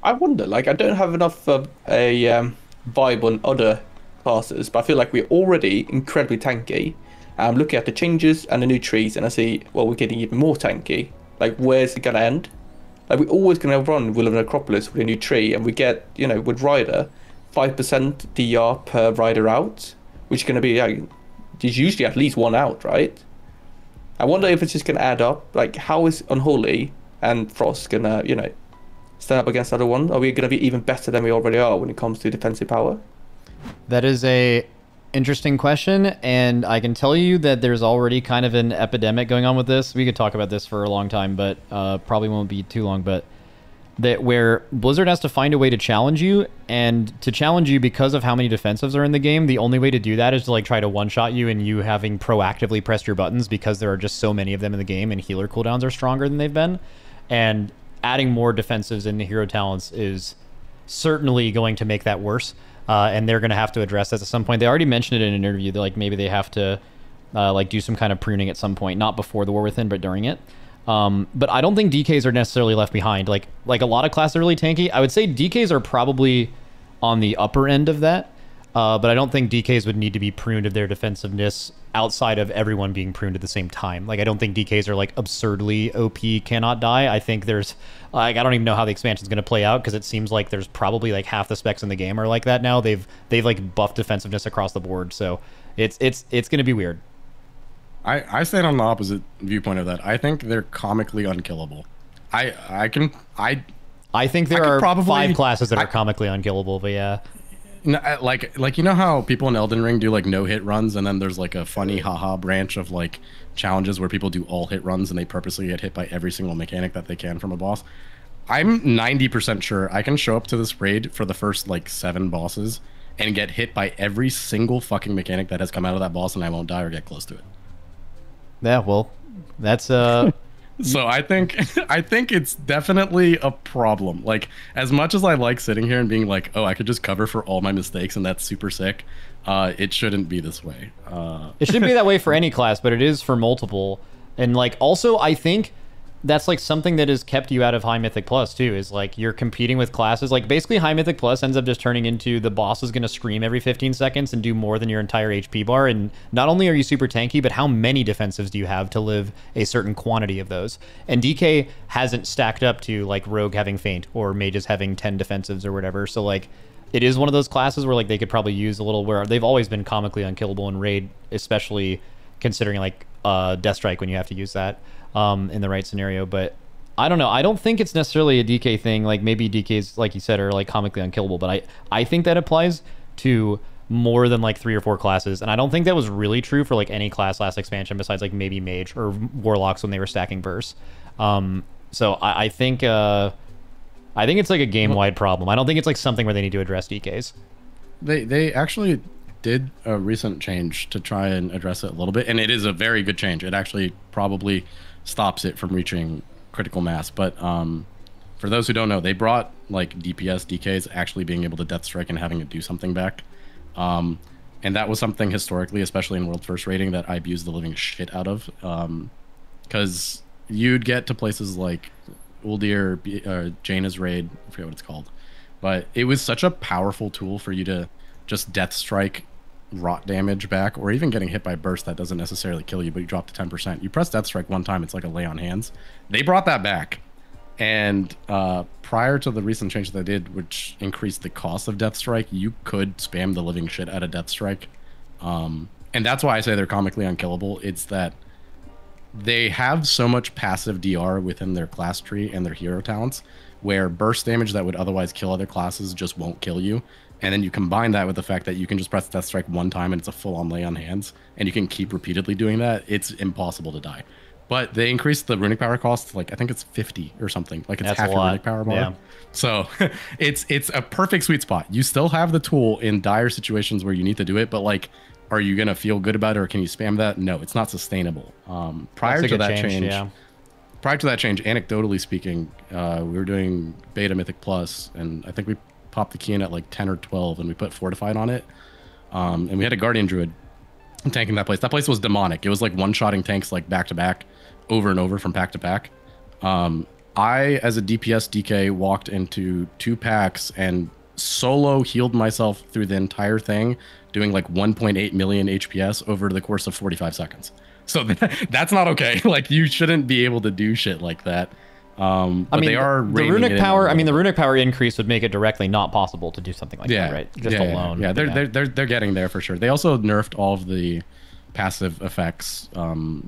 I wonder, like, I don't have enough of a vibe on other classes, but I feel like we're already incredibly tanky. I'm looking at the changes and the new trees, and I see, well, we're getting even more tanky. Like, where's it going to end? Like, we're always going to run Will of Necropolis with a new tree, and we get, you know, with Rider, 5% DR per Rider out, which is going to be, like, there's usually at least one out, right? I wonder if it's just going to add up. Like, how is Unholy and Frost going to, you know, stand up against the other one? Are we going to be even better than we already are when it comes to defensive power? That is a interesting question, and I can tell you that there's already kind of an epidemic going on with this. We could talk about this for a long time, but probably won't be too long. But that where Blizzard has to find a way to challenge you, and to challenge you because of how many defensives are in the game, the only way to do that is to like try to one-shot you and you having proactively pressed your buttons because there are just so many of them in the game and healer cooldowns are stronger than they've been. And adding more defensives into hero talents is certainly going to make that worse. And they're going to have to address that at some point. They already mentioned it in an interview that like maybe they have to like do some kind of pruning at some point, not before the War Within, but during it. But I don't think DKs are necessarily left behind. Like a lot of classes are really tanky. I would say DKs are probably on the upper end of that. But I don't think DKs would need to be pruned of their defensiveness outside of everyone being pruned at the same time. Like, I don't think DKs are like absurdly OP, cannot die. I think there's like, I don't even know how the expansion is going to play out, because it seems like there's probably like half the specs in the game are like that now. They've like buffed defensiveness across the board, so it's going to be weird. I stand on the opposite viewpoint of that. I think they're comically unkillable. I think there are probably 5 classes that are comically unkillable, but yeah. No, like you know how people in Elden Ring do like no hit runs, and then there's like a funny haha branch of like challenges where people do all hit runs and they purposely get hit by every single mechanic that they can from a boss. I'm 90% sure I can show up to this raid for the first like 7 bosses and get hit by every single fucking mechanic that has come out of that boss, and I won't die or get close to it. Yeah, well, that's So I think it's definitely a problem. Like, as much as I like sitting here and being like, oh, I could just cover for all my mistakes and that's super sick, it shouldn't be this way. It shouldn't be that way for any class, but it is for multiple. And like, also, I think that's like something that has kept you out of High Mythic Plus too, is like you're competing with classes. Like, basically High Mythic Plus ends up just turning into the boss is going to scream every 15 seconds and do more than your entire HP bar. And not only are you super tanky, but how many defensives do you have to live a certain quantity of those? And DK hasn't stacked up to like Rogue having Feint or Mages having 10 defensives or whatever. So like, it is one of those classes where like they could probably use a little, where they've always been comically unkillable in Raid, especially considering like Death Strike when you have to use that in the right scenario. But I don't know. I don't think it's necessarily a DK thing. Like, maybe DKs, like you said, are like comically unkillable, but I think that applies to more than like 3 or 4 classes. And I don't think that was really true for like any class last expansion besides like maybe Mage or Warlocks when they were stacking bursts. So I think it's like a game-wide problem. I don't think it's like something where they need to address DKs. They actually did a recent change to try and address it a little bit, and it is a very good change. It actually probably stops it from reaching critical mass. But for those who don't know, they brought like DPS DKs actually being able to death strike and having it do something back. And that was something historically, especially in World First rating, that I abused the living shit out of. Because you'd get to places like Uldir, Jaina's raid, I forget what it's called, but it was such a powerful tool for you to just death strike rot damage back, or even getting hit by burst that doesn't necessarily kill you, but you drop to 10%. You press death strike one time, it's like a lay on hands. They brought that back, and prior to the recent change that they did, which increased the cost of death strike, you could spam the living shit out of death strike, and that's why I say they're comically unkillable. It's that they have so much passive DR within their class tree and their hero talents, where burst damage that would otherwise kill other classes just won't kill you. And then you combine that with the fact that you can just press death strike one time and it's a full-on lay on hands, and you can keep repeatedly doing that. It's impossible to die. But they increased the runic power cost, like I think it's 50 or something. Like, it's That's half a your lot. runic power bar. Yeah. So it's a perfect sweet spot. You still have the tool in dire situations where you need to do it, but like, are you gonna feel good about it, or can you spam that? No, it's not sustainable. Prior to that change, anecdotally speaking, we were doing beta Mythic Plus, and I think we popped the key in at like 10 or 12, and we put Fortified on it. And we had a Guardian Druid tanking that place. That place was demonic. It was like one-shotting tanks like back to back, over and over from pack to pack. I, as a DPS DK, walked into 2 packs and solo healed myself through the entire thing, doing like 1.8 million HPS over the course of 45 seconds. So that's not okay. Like, you shouldn't be able to do shit like that. But I mean, they are the runic power. I mean, the runic power increase would make it directly not possible to do something like that, right? Just alone. Yeah, they're getting there for sure. They also nerfed all of the passive effects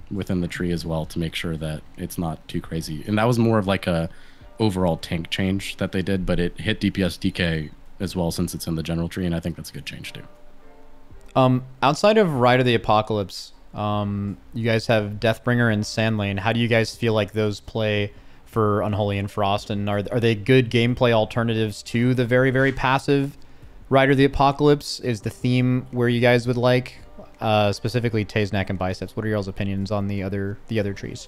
within the tree as well to make sure that it's not too crazy. And that was more of like a overall tank change that they did, but it hit DPS DK as well since it's in the general tree, and I think that's a good change too. Outside of Ride of the Apocalypse, you guys have Deathbringer and San'layn. How do you guys feel like those play for Unholy and Frost, and are they good gameplay alternatives to the very, very passive Rider of the Apocalypse? Is the theme where you guys would like, specifically Taeznak and Biceps? What are y'all's opinions on the other trees?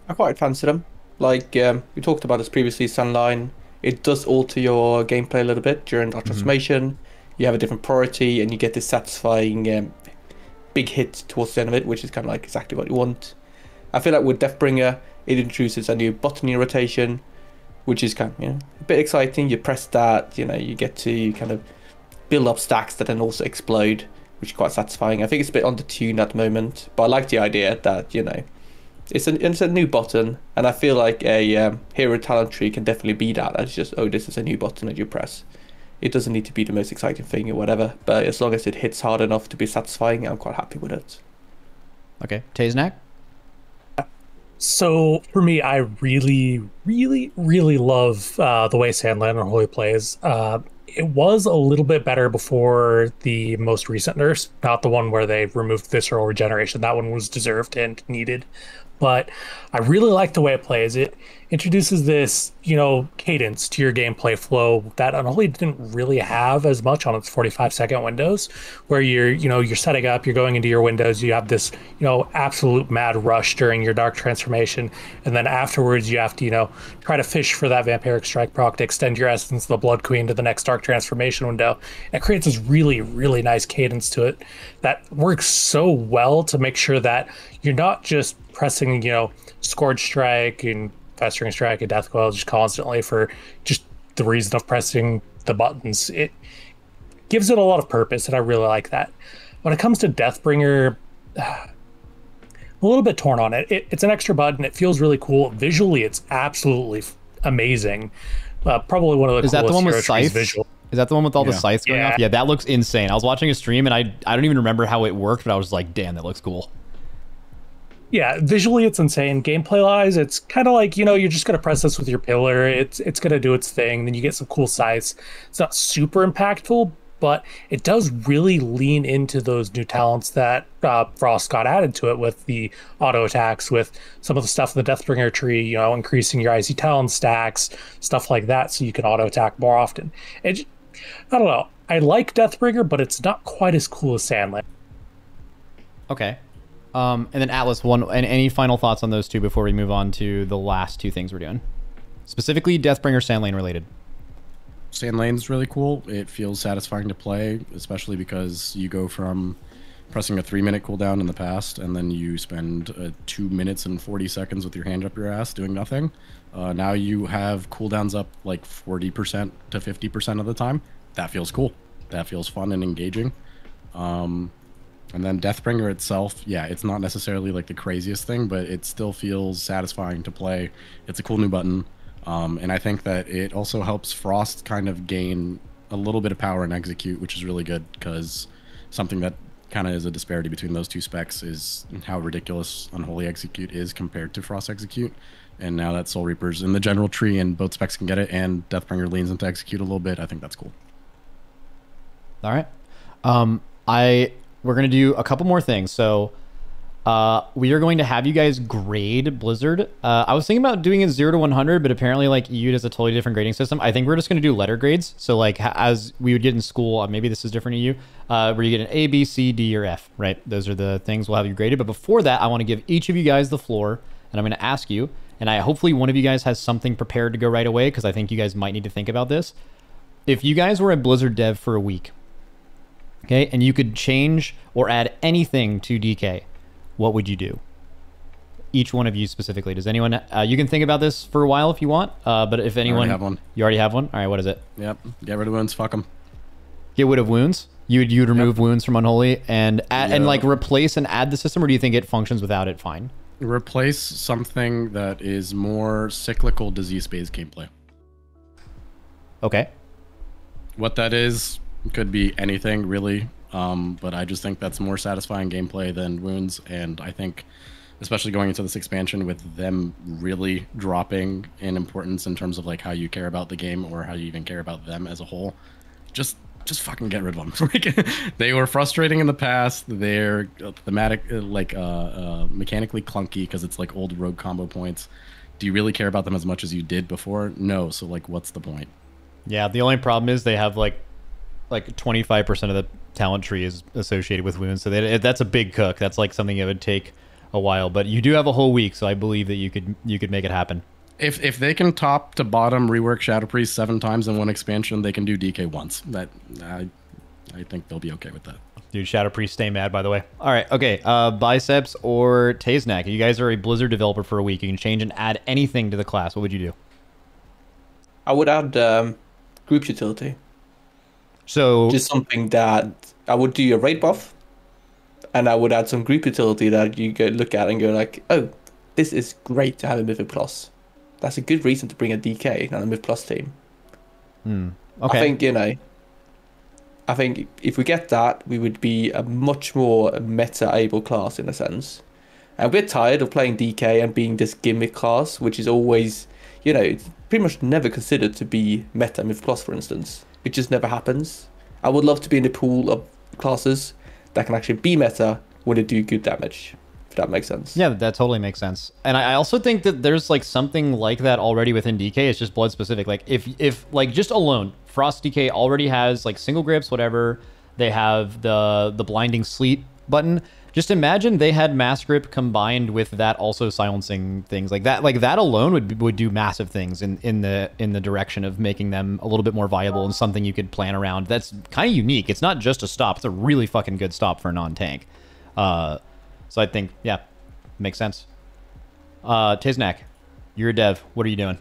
I quite fancy them. Like, we talked about this previously, San'layn. It does alter your gameplay a little bit during that transformation. You have a different priority, and you get this satisfying big hit towards the end of it, which is kind of like exactly what you want. I feel like with Deathbringer, it introduces a new botany rotation, which is kind of, a bit exciting. You press that, you get to kind of build up stacks that then also explode, which is quite satisfying. I think it's a bit on the tune at the moment, but I like the idea that, it's a new button, and I feel like a hero talent tree can definitely be that. It's just, oh, this is a new button that you press. It doesn't need to be the most exciting thing or whatever, but as long as it hits hard enough to be satisfying, I'm quite happy with it. Okay, Taeznak? So for me, I really, really, really love the way San'layn Unholy plays. It was a little bit better before the most recent nerfs, not the one where they removed visceral regeneration. That one was deserved and needed. But I really like the way it plays. It introduces this, cadence to your gameplay flow that Unholy didn't really have as much on its 45-second windows, where you're setting up, you're going into your windows, you have this, absolute mad rush during your dark transformation, and then afterwards you have to, try to fish for that vampiric strike proc to extend your essence of the Blood Queen to the next dark transformation window. It creates this really, really nice cadence to it that works so well to make sure that you're not just pressing, Scourge Strike and Festering Strike and Death Coil just constantly for just the reason of pressing the buttons. It gives it a lot of purpose, and I really like that. When it comes to Deathbringer, a little bit torn on it. It's an extra button. It feels really cool. Visually, it's absolutely amazing. Probably one of the Is that the one with scythes? Visual. Is that the one with all the scythes going off? Yeah, that looks insane. I was watching a stream, and I don't even remember how it worked, but I was like, damn, that looks cool. Yeah, visually it's insane. Gameplay-wise, it's kind of like, you're just going to press this with your pillar. It's going to do its thing. Then you get some cool scythes. It's not super impactful, but it does really lean into those new talents that Frost got added to it with the auto attacks, with some of the stuff in the Deathbringer tree, increasing your icy talent stacks, stuff like that, so you can auto attack more often. I don't know. I like Deathbringer, but it's not quite as cool as San'layn. Okay. And then Atlas, and any final thoughts on those two before we move on to the last two things we're doing? Specifically Deathbringer San'layn related. San'layn's really cool. It feels satisfying to play, especially because you go from pressing a 3-minute cooldown in the past, and then you spend 2 minutes and 40 seconds with your hand up your ass doing nothing. Now you have cooldowns up like 40% to 50% of the time. That feels cool. That feels fun and engaging. And then Deathbringer itself, yeah, it's not necessarily like the craziest thing, but it still feels satisfying to play. It's a cool new button. And I think that it also helps Frost kind of gain a little bit of power and execute, which is really good, because something that kind of is a disparity between those two specs is how ridiculous Unholy Execute is compared to Frost Execute. And now that Soul Reaper's in the general tree and both specs can get it, and Deathbringer leans into Execute a little bit, I think that's cool. All right. We're going to do a couple more things. So we are going to have you guys grade Blizzard. I was thinking about doing it 0 to 100, but apparently like EU has a totally different grading system. I think we're just going to do letter grades. So like as we would get in school, maybe this is different in EU, where you get an A, B, C, D, or F, right? Those are the things we'll have you graded. But before that, I want to give each of you guys the floor, and I'm going to ask you, and hopefully one of you guys has something prepared to go right away, because I think you guys might need to think about this. If you guys were a Blizzard dev for a week, okay, and you could change or add anything to DK, what would you do? Each one of you specifically. Does anyone... you can think about this for a while if you want, but if anyone... I already have one. You already have one? All right, what is it? Yep. Get rid of wounds. Fuck them. Get rid of wounds? You'd remove wounds from Unholy and add, and like replace and add the system, or do you think it functions without it fine? Replace something that is more cyclical disease-based gameplay. Okay. What that is could be anything, really. But I just think that's more satisfying gameplay than wounds, and I think, especially going into this expansion with them really dropping in importance in terms of like how you care about the game or how you even care about them as a whole, just fucking get rid of them. They were frustrating in the past. They're thematic, mechanically clunky because it's like old rogue combo points. Do you really care about them as much as you did before? No. So like, what's the point? Yeah, the only problem is they have like 25% of the talent tree is associated with wounds, so that's a big cook. That's like something that would take a while, but you do have a whole week, so I believe that you could make it happen. If they can top to bottom rework Shadow Priest 7 times in one expansion, they can do DK once. That I think they'll be okay with that. Dude, Shadow Priest, stay mad, by the way. All right, okay. Biceps or Taeznak, you guys are a Blizzard developer for a week. You can change and add anything to the class. What would you do? I would add group utility. So Just something that I would do a raid buff, and I would add some group utility that you go look at and go like, oh, this is great to have a Mythic Plus. That's a good reason to bring a DK and a Myth Plus team. okay. I think, I think if we get that, we would be a much more meta-able class in a sense. And we're tired of playing DK and being this gimmick class, which is always, it's pretty much never considered to be meta Myth Plus, for instance. It just never happens. I would love to be in the pool of classes that can actually be meta when they do good damage, if that makes sense. Yeah, that totally makes sense. And I also think that there's like something like that already within DK. It's just blood specific. Like if like just alone, Frost DK already has like single grips, whatever. They have the blinding sleep button. Just imagine they had mass grip combined with that also silencing things like that. Like that alone would do massive things in the direction of making them a little bit more viable and something you could plan around. That's kind of unique. It's not just a stop. It's a really fucking good stop for a non-tank. So I think, yeah, makes sense. Taeznak, you're a dev. What are you doing?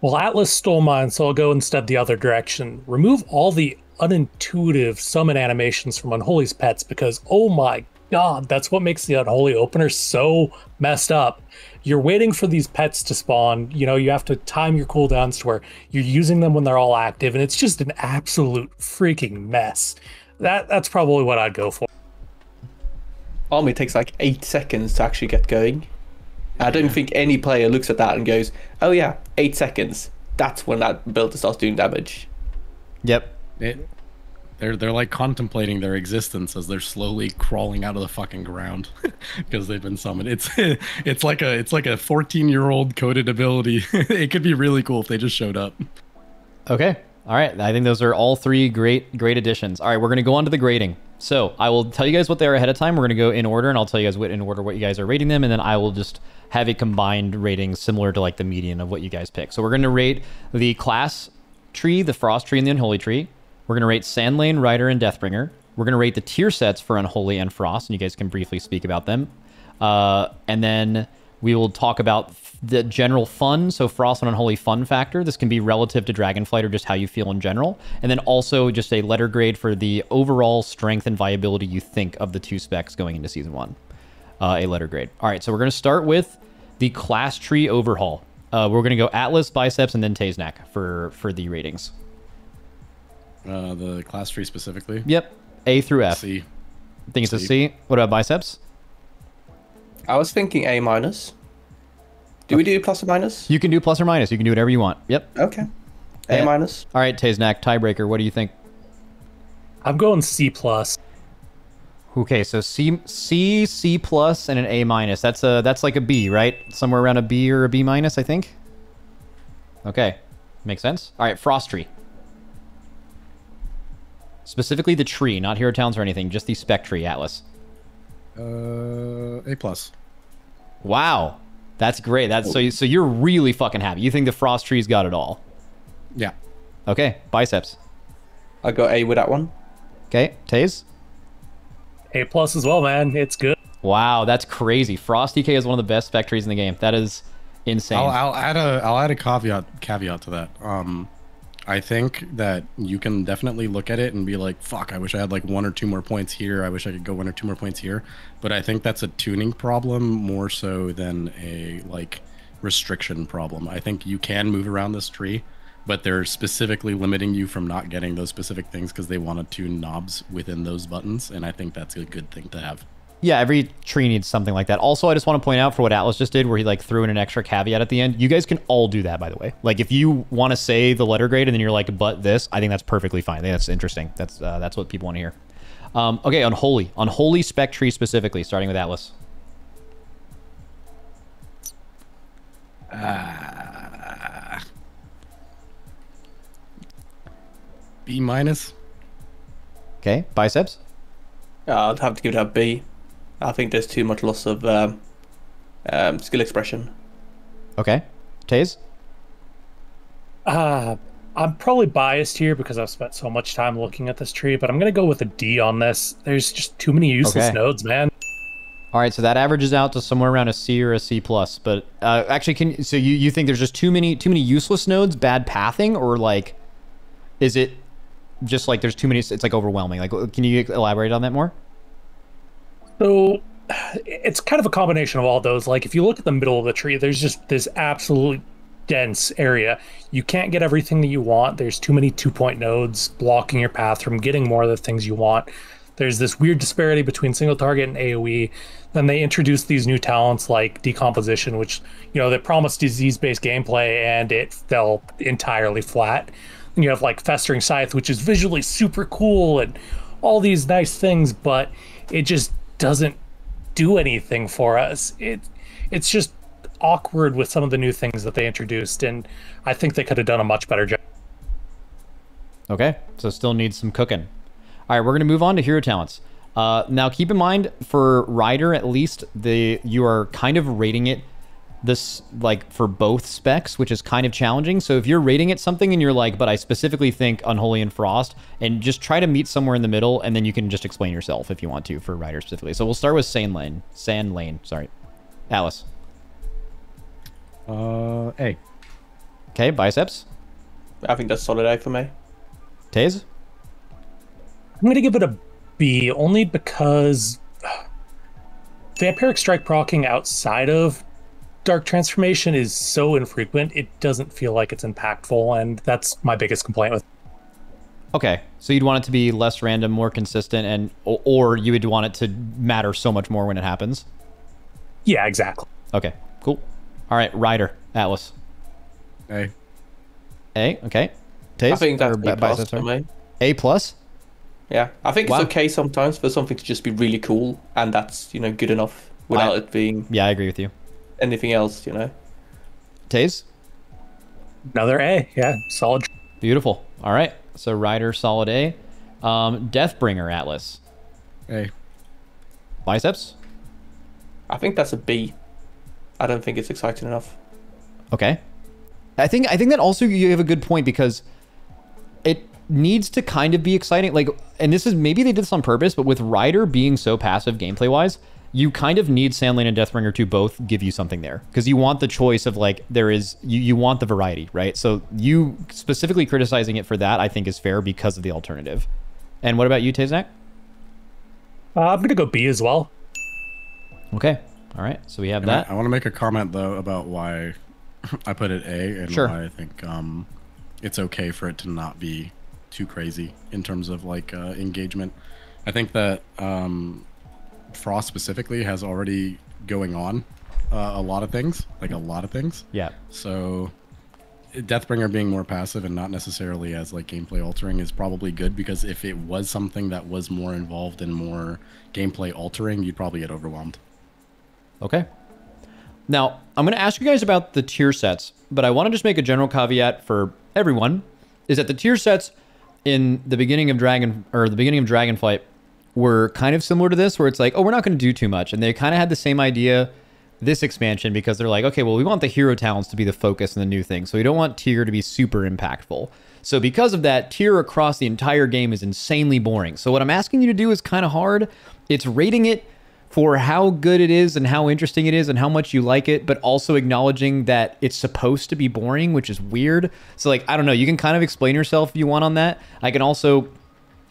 Well, Atlas stole mine, so I'll go instead the other direction. Remove all the unintuitive summon animations from Unholy's pets because, oh my god, that's what makes the Unholy opener so messed up. You're waiting for these pets to spawn. You have to time your cooldowns to where you're using them when they're all active, and it's just an absolute freaking mess. That's probably what I'd go for. Army takes like 8 seconds to actually get going. I don't think any player looks at that and goes, oh yeah, 8 seconds. That's when that build starts doing damage. Yep. They're like contemplating their existence as they're slowly crawling out of the fucking ground because they've been summoned. It's like a 14-year-old coded ability. It could be really cool if they just showed up. Okay. All right. I think those are all three great additions. All right, we're going to go on to the grading. So I will tell you guys what they are ahead of time. We're going to go in order, and I'll tell you guys in order what you guys are rating them, and then I will just have a combined rating similar to like the median of what you guys pick. So we're going to rate the class tree, the Frost tree, and the Unholy tree. We're going to rate San'layn, Rider, and Deathbringer. We're going to rate the tier sets for Unholy and Frost, and you guys can briefly speak about them. And then we will talk about the general fun, so Frost and Unholy fun factor. This can be relative to Dragonflight or just how you feel in general. And then also just a letter grade for the overall strength and viability you think of the two specs going into Season 1. A letter grade. All right, so we're going to start with the class tree overhaul. We're going to go Atlas, Biceps, and then Taeznak for the ratings. The class tree specifically? Yep. A through F. C. I think it's a C. What about Biceps? I was thinking A minus. Do we do plus or minus? You can do plus or minus. You can do whatever you want. Yep. Okay. A minus. All right, Taeznak, tiebreaker. What do you think? I'm going C plus. Okay, so C plus, and an A minus. That's like a B, right? Somewhere around a B or a B minus, I think. Okay, makes sense. All right, Frost tree. Specifically the tree, not hero towns or anything, just the spec tree, Atlas. A plus. Wow, that's great. That's so you're really fucking happy. You think the Frost tree's got it all? Yeah. Okay, Biceps. I got A with that one. Okay, Taze. A plus as well, man. It's good. Wow, that's crazy. Frost DK is one of the best spec trees in the game. That is insane. I'll add a caveat to that. I think that you can definitely look at it and be like, fuck, I wish I had like 1 or 2 more points here. I wish I could go 1 or 2 more points here. But I think that's a tuning problem more so than a like restriction problem. I think you can move around this tree, but they're specifically limiting you from not getting those specific things because they want to tune knobs within those buttons. And I think that's a good thing to have. Yeah, every tree needs something like that. Also, I just want to point out for what Atlas just did, where he like threw in an extra caveat at the end. You guys can all do that, by the way. Like, if you want to say the letter grade and then you're like, but this, I think that's perfectly fine. I think that's interesting. That's what people want to hear. Okay, Unholy spec tree specifically, starting with Atlas. B minus. Okay, Biceps. I'd have to give it a B. I think there's too much loss of skill expression. Okay, Taze. I'm probably biased here because I've spent so much time looking at this tree, but I'm going to go with a D on this. There's just too many useless nodes, man. All right, so that averages out to somewhere around a C or a C plus. But actually, so you think there's just too many useless nodes, bad pathing, or like, is it just like there's too many? It's like overwhelming. Like, can you elaborate on that more? So it's kind of a combination of all those. Like, if you look at the middle of the tree, there's just this absolute dense area. You can't get everything that you want. There's too many 2-point nodes blocking your path from getting more of the things you want. There's this weird disparity between single target and AoE. Then they introduced these new talents like decomposition, which, you know, they promised disease-based gameplay and it fell entirely flat. And you have like Festering Scythe, which is visually super cool and all these nice things, but it just doesn't do anything for us. It's just awkward with some of the new things that they introduced, and I think they could have done a much better job. Okay, so still needs some cooking. All right, we're going to move on to hero talents. Now, keep in mind, for Rider, at least, you are kind of rating it this like for both specs, which is kind of challenging. So if you're rating it something and you're like, but I specifically think Unholy and Frost, and just try to meet somewhere in the middle, and then you can just explain yourself if you want to for Rider specifically. So we'll start with San'layn, sorry. Alice. A. Okay, Biceps. I think that's solid A for me. Taze? I'm going to give it a B, only because Vampiric Strike proccing outside of Dark Transformation is so infrequent, it doesn't feel like it's impactful, and that's my biggest complaint with it. Okay, so you'd want it to be less random, more consistent, and or you would want it to matter so much more when it happens? Yeah, exactly. Okay, cool. All right, Rider, Atlas. A. A, okay. Taze? I think that's Or A plus Biceps, for sorry? me. A plus? Yeah, I think it's Wow. okay sometimes for something to just be really cool, and that's, you know, good enough without it being Yeah, I agree with you. anything else, you know. Taze? Another A, yeah, solid. Beautiful. All right, so Rider, solid A. Deathbringer, Atlas. A. Biceps? I think that's a B. I don't think it's exciting enough. Okay. I think that also you have a good point, because it needs to kind of be exciting. Like, and this is, maybe they did this on purpose, but with Rider being so passive gameplay wise, you kind of need San'layn and Deathbringer to both give you something there, because you want the choice of like, you want the variety, right? So you specifically criticizing it for that, I think, is fair because of the alternative. And what about you, Taeznak? I'm going to go B as well. Okay. All right. So we have And that. I want to make a comment though about why I put it A, and Sure. why I think it's okay for it to not be too crazy in terms of like engagement. I think that Frost specifically has already going on a lot of things, Yeah. So Deathbringer being more passive and not necessarily as like gameplay altering is probably good, because if it was something that was more involved and more gameplay altering, you'd probably get overwhelmed. Okay. Now, I'm going to ask you guys about the tier sets, but I want to just make a general caveat for everyone, is that the tier sets in the beginning of Dragonflight were kind of similar to this, where it's like, oh, we're not going to do too much. And they kind of had the same idea this expansion, because they're like, okay, well, we want the hero talents to be the focus and the new thing. So we don't want tier to be super impactful. So because of that, tier across the entire game is insanely boring. So what I'm asking you to do is kind of hard. It's rating it for how good it is and how interesting it is and how much you like it, but also acknowledging that it's supposed to be boring, which is weird. So like, I don't know, you can kind of explain yourself if you want on that. I can also,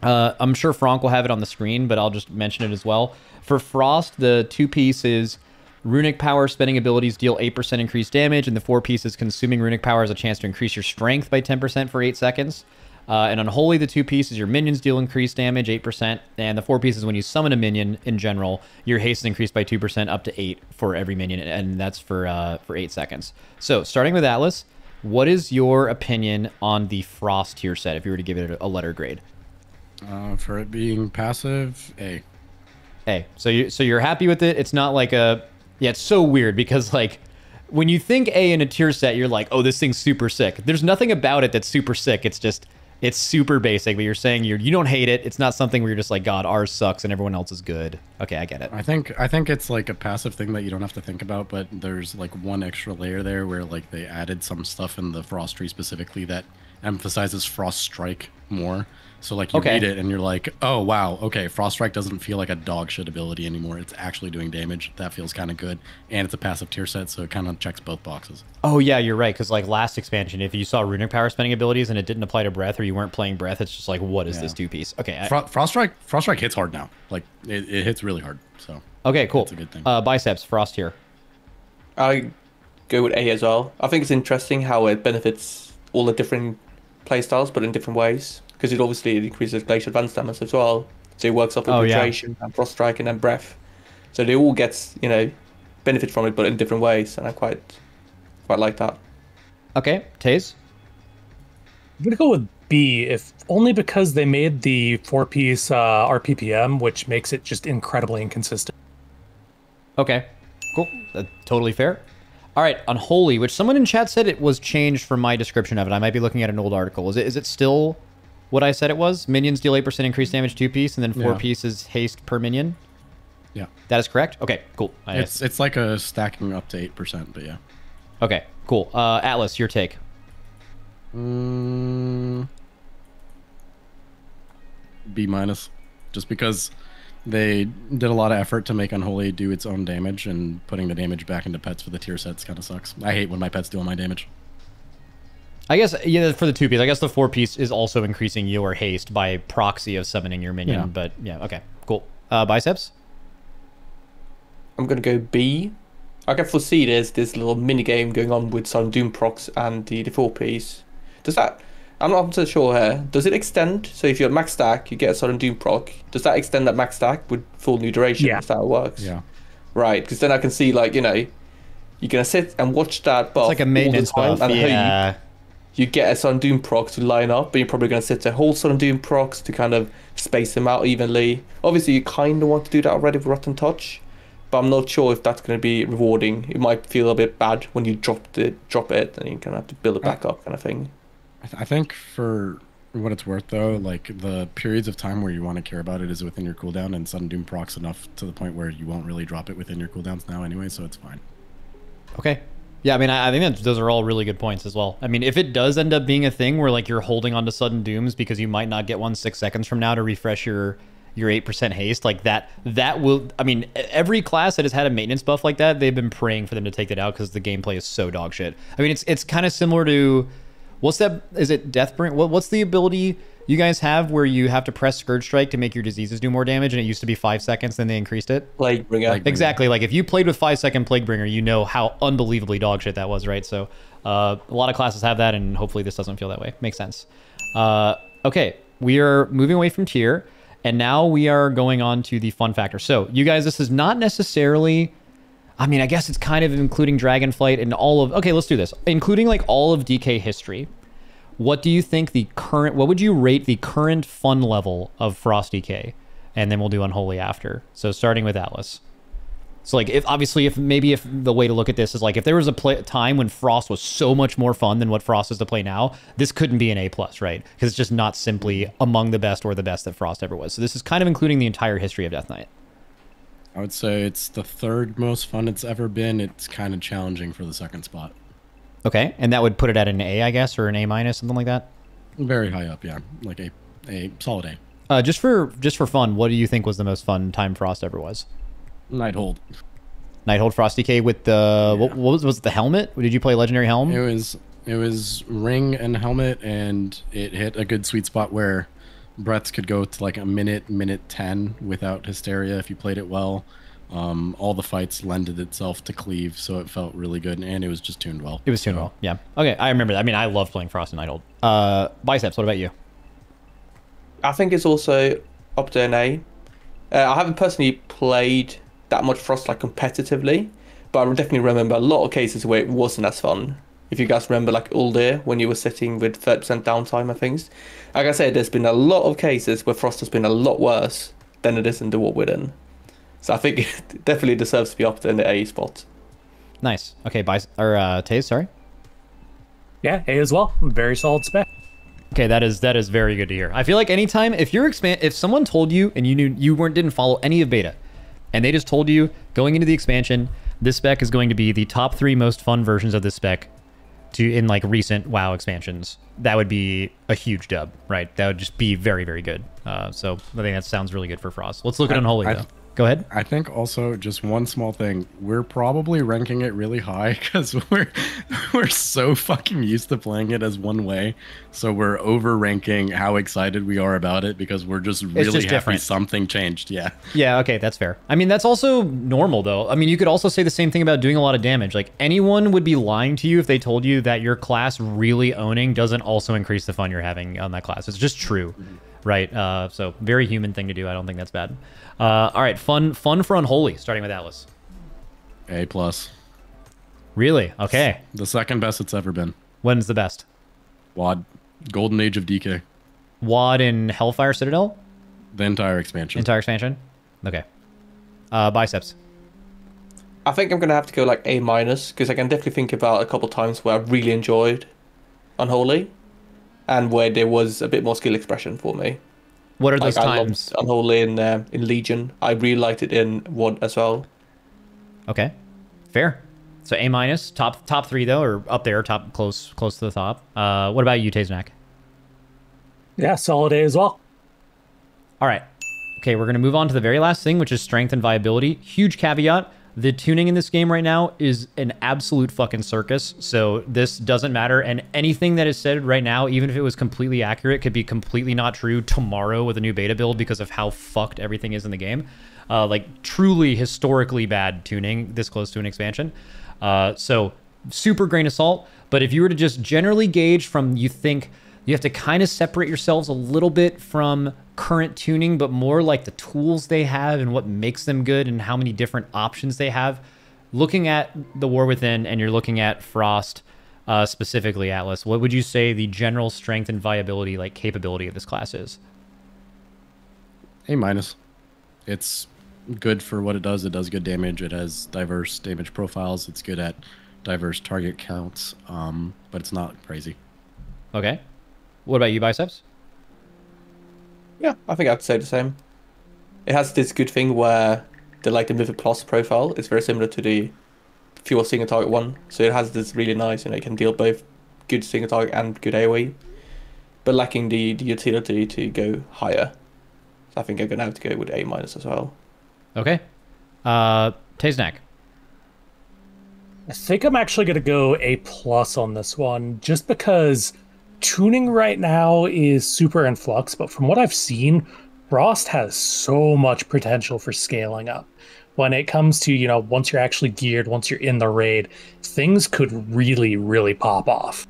I'm sure Frank will have it on the screen, but I'll just mention it as well. For Frost, the 2-piece is Runic Power, spending abilities deal 8% increased damage, and the 4-piece is consuming Runic Power has a chance to increase your strength by 10% for 8 seconds. And Unholy, the 2-piece is your minions deal increased damage, 8%, and the 4-piece is when you summon a minion in general, your haste is increased by 2% up to 8 for every minion, and that's for 8 seconds. So, starting with Atlas, what is your opinion on the Frost tier set, if you were to give it a letter grade? For it being passive, A. A. So you're happy with it? It's not like a... Yeah, it's so weird, because like, when you think A in a tier set, you're like, oh, this thing's super sick. There's nothing about it that's super sick. It's just... It's super basic, but you're saying you don't hate it. It's not something where you're just like, God, ours sucks and everyone else is good. Okay, I get it. I think it's like a passive thing that you don't have to think about, but there's like one extra layer there where like they added some stuff in the Frost tree specifically that emphasizes Frost Strike more. So like you Okay. read it and you're like, oh wow, okay, Frost Strike doesn't feel like a dog shit ability anymore. It's actually doing damage. That feels kind of good, and it's a passive tier set, so it kind of checks both boxes. Oh yeah, you're right. Because like last expansion, if you saw runic power spending abilities and it didn't apply to breath, or you weren't playing breath, it's just like, what is this two piece? Okay. Frost Strike hits hard now. Like it hits really hard. So Okay, cool. That's a good thing. Biceps, Frost here. I go with A as well. I think it's interesting how it benefits all the different playstyles, but in different ways. Because it obviously increases glacial advance damage as well. So it works off Obliteration and Frost Strike and then Breath. So they all get, benefit from it, but in different ways. And I quite like that. Okay, Taze. I'm gonna go with B, if only because they made the 4-piece RPPM, which makes it just incredibly inconsistent. Okay, cool. Totally fair. All right, Unholy, which someone in chat said it was changed from my description of it. I might be looking at an old article. Is it still what I said it was? Minions deal 8% increased damage 2-piece, and then 4 pieces haste per minion? Yeah. That is correct? Okay, cool. It's like a stacking up to 8%, but yeah. Okay, cool. Atlas, your take. B-, just because they did a lot of effort to make Unholy do its own damage, and putting the damage back into pets for the tier sets kind of sucks. I hate when my pets do all my damage. I guess, yeah, for the 2-piece, I guess the 4-piece is also increasing your haste by proxy of summoning your minion, Yeah. but yeah, okay, cool. Biceps? I'm going to go B. I can foresee there's this little mini game going on with some Doom procs and the 4-piece. Does that... I'm not so sure here. Does it extend? So if you're at max stack, you get a sudden Doom proc. Does that extend that max stack with full new duration? Yeah. Is that how it works? Yeah. Right, because then I can see, like, you're going to sit and watch that buff It's like a maintenance all the time, buff, and yeah. you get a Sudden Doom proc to line up, but you're probably going to sit a whole Sudden Doom procs to kind of space them out evenly. Obviously, you kind of want to do that already with Rotten Touch, but I'm not sure if that's going to be rewarding. It might feel a bit bad when you drop it, and you kind of have to build it back up, kind of thing. I think for what it's worth, though, like the periods of time where you want to care about it is within your cooldown, and Sudden Doom procs enough to the point where you won't really drop it within your cooldowns now anyway, so it's fine. Okay. Yeah, I mean, I think those are all really good points as well. I mean, if it does end up being a thing where like you're holding on to sudden dooms because you might not get one 6 seconds from now to refresh your 8% haste, like that will, I mean, every class that has had a maintenance buff like that, they've been praying for them to take that out because the gameplay is so dog shit. I mean, it's kind of similar to, what's that? Is it Deathbringer? What's the ability you guys have where you have to press Scourge Strike to make your diseases do more damage, and it used to be 5 seconds, then they increased it? Plaguebringer. Exactly. Like if you played with 5-second Plaguebringer, you know how unbelievably dog shit that was, right? So a lot of classes have that, and hopefully this doesn't feel that way. Makes sense. Okay, we are moving away from tier, and now we are going on to the fun factor. So you guys, this is not necessarily, I mean, I guess it's kind of including Dragonflight and all of, okay, let's do this. Including like all of DK history. What do you think what would you rate the current fun level of Frost DK? And then we'll do Unholy after. So starting with Atlas. So like, if the way to look at this is like, if there was a time when Frost was so much more fun than what Frost is to play now, this couldn't be an A+, right? Because it's just not simply among the best or the best that Frost ever was. So this is kind of including the entire history of Death Knight. I would say it's the third most fun it's ever been. It's kind of challenging for the second spot. Okay, and that would put it at an A, I guess, or an A-, something like that? Very high up, yeah. Like a solid A. Just for fun, what do you think was the most fun time Frost ever was? Nighthold. Nighthold Frost DK with the, what was it, the helmet? Did you play Legendary Helm? It was ring and helmet, and it hit a good sweet spot where breaths could go to like a minute 10 without hysteria if you played it well. All the fights lended itself to cleave, so it felt really good, and it was just tuned well. It was tuned well, yeah. Okay, I remember that. I mean, I love playing Frost and Nighthold. Biceps, what about you? I think it's also up to an A. I haven't personally played that much Frost like competitively, but I definitely remember a lot of cases where it wasn't as fun. If you guys remember like Uldir, when you were sitting with 30% downtime and things. Like I said, there's been a lot of cases where Frost has been a lot worse than it is in the War Within. So I think it definitely deserves to be up in the A spot. Nice. Okay, Taze, sorry. Yeah, A as well. Very solid spec. Okay, that is very good to hear. I feel like anytime if someone told you and you knew didn't follow any of beta, and they just told you going into the expansion, this spec is going to be the top 3 most fun versions of this spec, to in like recent WoW expansions, that would be a huge dub, right? That would just be very, very good. So I think that sounds really good for Frost. Let's look at Unholy though. Go ahead. I think also just one small thing. We're probably ranking it really high because we're so fucking used to playing it as one way. So we're over ranking how excited we are about it because we're just really happy something changed. Yeah. Yeah, okay, that's fair. I mean, that's also normal though. I mean, you could also say the same thing about doing a lot of damage. Like anyone would be lying to you if they told you that your class really owning doesn't also increase the fun you're having on that class. It's just true. Right, so very human thing to do. I don't think that's bad. All right, fun for Unholy, starting with Atlas. A+. Really? Okay. The second best it's ever been. When's the best? WOD. Golden Age of DK. WOD in Hellfire Citadel? The entire expansion. Entire expansion? Okay. Biceps. I think I'm going to have to go like A-, because I can definitely think about a couple times where I really enjoyed Unholy. And where there was a bit more skill expression for me. What are those like, times? I loved Unholy in Legion. I really liked it in WOD as well. Okay, fair. So A-, top 3 though, or up there, top close to the top. What about you, Taeznak? Yeah, solid A as well. All right. Okay, we're gonna move on to the very last thing, which is strength and viability. Huge caveat. The tuning in this game right now is an absolute fucking circus, so this doesn't matter, and anything that is said right now, even if it was completely accurate, could be completely not true tomorrow with a new beta build because of how fucked everything is in the game. Like, truly historically bad tuning this close to an expansion. So, super grain of salt, but if you were to just generally gauge from, you think you have to kind of separate yourselves a little bit from current tuning, but more like the tools they have and what makes them good and how many different options they have. Looking at the War Within, and you're looking at Frost, specifically Atlas, what would you say the general strength and viability, like capability of this class is? A-. It's good for what it does. It does good damage. It has diverse damage profiles. It's good at diverse target counts, but it's not crazy. Okay. What about you, Biceps? Yeah, I think I'd say the same. It has this good thing where the Movement Plus profile is very similar to the Fuel Single Target one. So it has this really nice, it can deal both good single target and good AoE, but lacking the utility to go higher. So I think I'm going to have to go with A- as well. Okay. Taeznak. I think I'm actually going to go A+ on this one, just because tuning right now is super in flux, but from what I've seen, Frost has so much potential for scaling up. When it comes to, once you're actually geared, once you're in the raid, things could really, really pop off.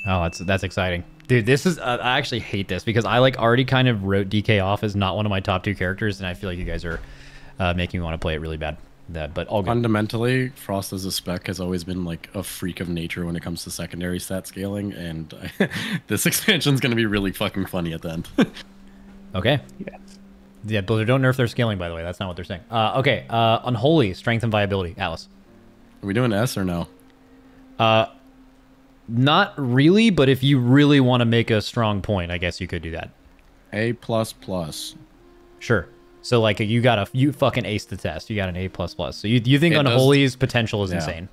Oh, that's exciting. Dude, this is, I actually hate this because I already kind of wrote DK off as not one of my top 2 characters, and I feel like you guys are making me want to play it really bad. But all good. Fundamentally, Frost as a spec has always been like a freak of nature when it comes to secondary stat scaling, and this expansion is going to be really fucking funny at the end. Okay. Yeah, but don't nerf their scaling, by the way. That's not what they're saying. Okay, Unholy, strength and viability. Alice. Are we doing S or no? Not really, but if you really want to make a strong point, I guess you could do that. A++. Sure. So you fucking aced the test. You got an A++. So you think Unholy's potential is insane.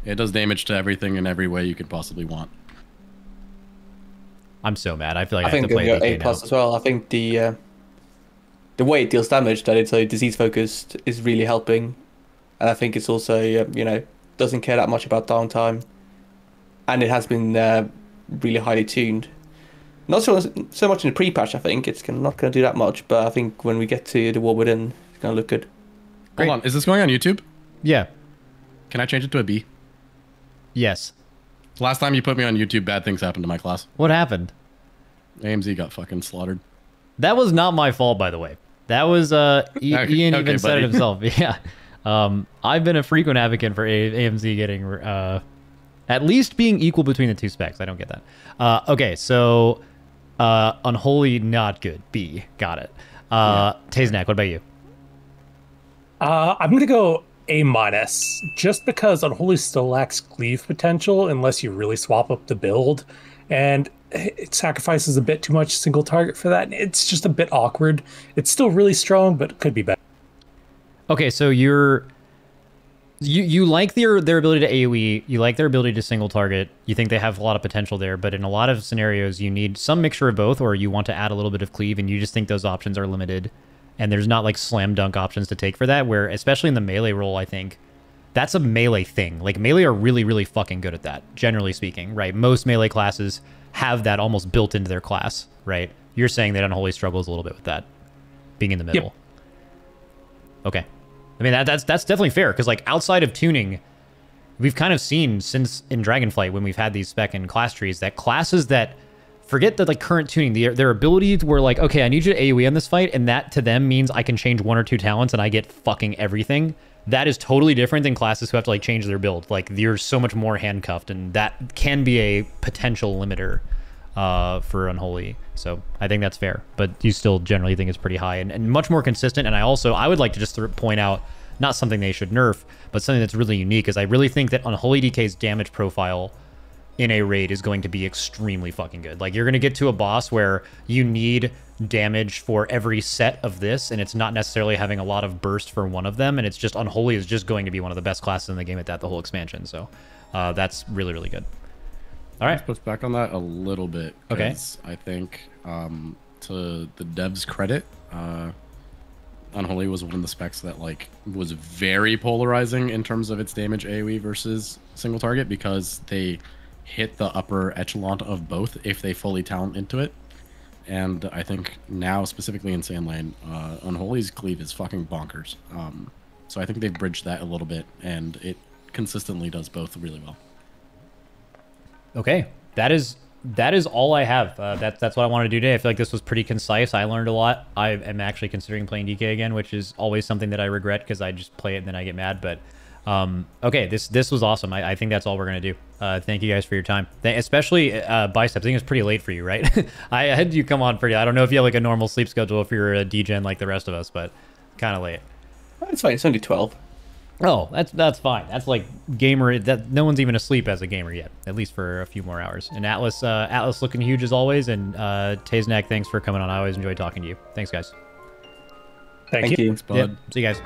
It does damage to everything in every way you could possibly want. I'm so mad. I feel like I have to think play A+ as well. I think the way it deals damage, that it's so disease focused, is really helping, and I think it's also doesn't care that much about downtime, and it has been really highly tuned. Not so much in the pre-patch, I think. It's not going to do that much, but I think when we get to the War Within, it's going to look good. Hold on, is this going on YouTube? Yeah. Can I change it to a B? Yes. Last time you put me on YouTube, bad things happened to my class. What happened? AMZ got fucking slaughtered. That was not my fault, by the way. That was Ian even said it himself. Yeah. I've been a frequent advocate for AMZ getting at least being equal between the 2 specs. I don't get that. Okay, so Unholy, not good. B, got it. Taeznak, what about you? I'm going to go A-, just because Unholy still lacks cleave potential unless you really swap up the build, and it sacrifices a bit too much single target for that. It's just a bit awkward. It's still really strong, but it could be better. Okay, so you're You like their ability to AoE, you like their ability to single target, you think they have a lot of potential there, but in a lot of scenarios you need some mixture of both, or you want to add a little bit of cleave and you just think those options are limited and there's not like slam dunk options to take for that, where especially in the melee role, I think that's a melee thing. Like melee are really, really fucking good at that, generally speaking, right? Most melee classes have that almost built into their class, right? You're saying that Unholy struggles a little bit with that, being in the middle. Yep. Okay. I mean, that's definitely fair, because like outside of tuning, we've kind of seen since in Dragonflight when we've had these spec and class trees that classes that forget that like current tuning, their ability were like, okay, I need you to AoE on this fight, and that to them means I can change 1 or 2 talents and I get fucking everything. That is totally different than classes who have to like change their build. Like you're so much more handcuffed, and that can be a potential limiter for Unholy. So I think that's fair, but you still generally think it's pretty high and much more consistent. And I would like to just point out, not something they should nerf, but something that's really unique, is I really think that Unholy DK's damage profile in a raid is going to be extremely fucking good. Like you're going to get to a boss where you need damage for every set of this, and it's not necessarily having a lot of burst for one of them, and it's just Unholy is just going to be one of the best classes in the game at that, the whole expansion. So that's really, really good. All right. Let's push back on that a little bit. Okay. I think to the devs' credit, Unholy was one of the specs that like was very polarizing in terms of its damage AoE versus single target, because they hit the upper echelon of both if they fully talent into it. And I think now, specifically in San'layn, Unholy's cleave is fucking bonkers. So I think they've bridged that a little bit, and it consistently does both really well. Okay, that is all I have. That's what I wanted to do today. I feel like this was pretty concise. I learned a lot. I am actually considering playing DK again, which is always something that I regret because I just play it and then I get mad. But okay, this was awesome. I think that's all we're gonna do. Thank you guys for your time, especially Biceps. I think it's pretty late for you, right? I had you come on pretty. I don't know if you have like a normal sleep schedule if you're a DGen like the rest of us, but kind of late. It's fine. It's only 12. Oh, that's fine. That's like gamer. That no one's even asleep as a gamer yet, at least for a few more hours. And Atlas looking huge as always. And Taeznak, thanks for coming on. I always enjoy talking to you. Thanks, guys. Thank you. Thanks, bud. Yep. See you guys.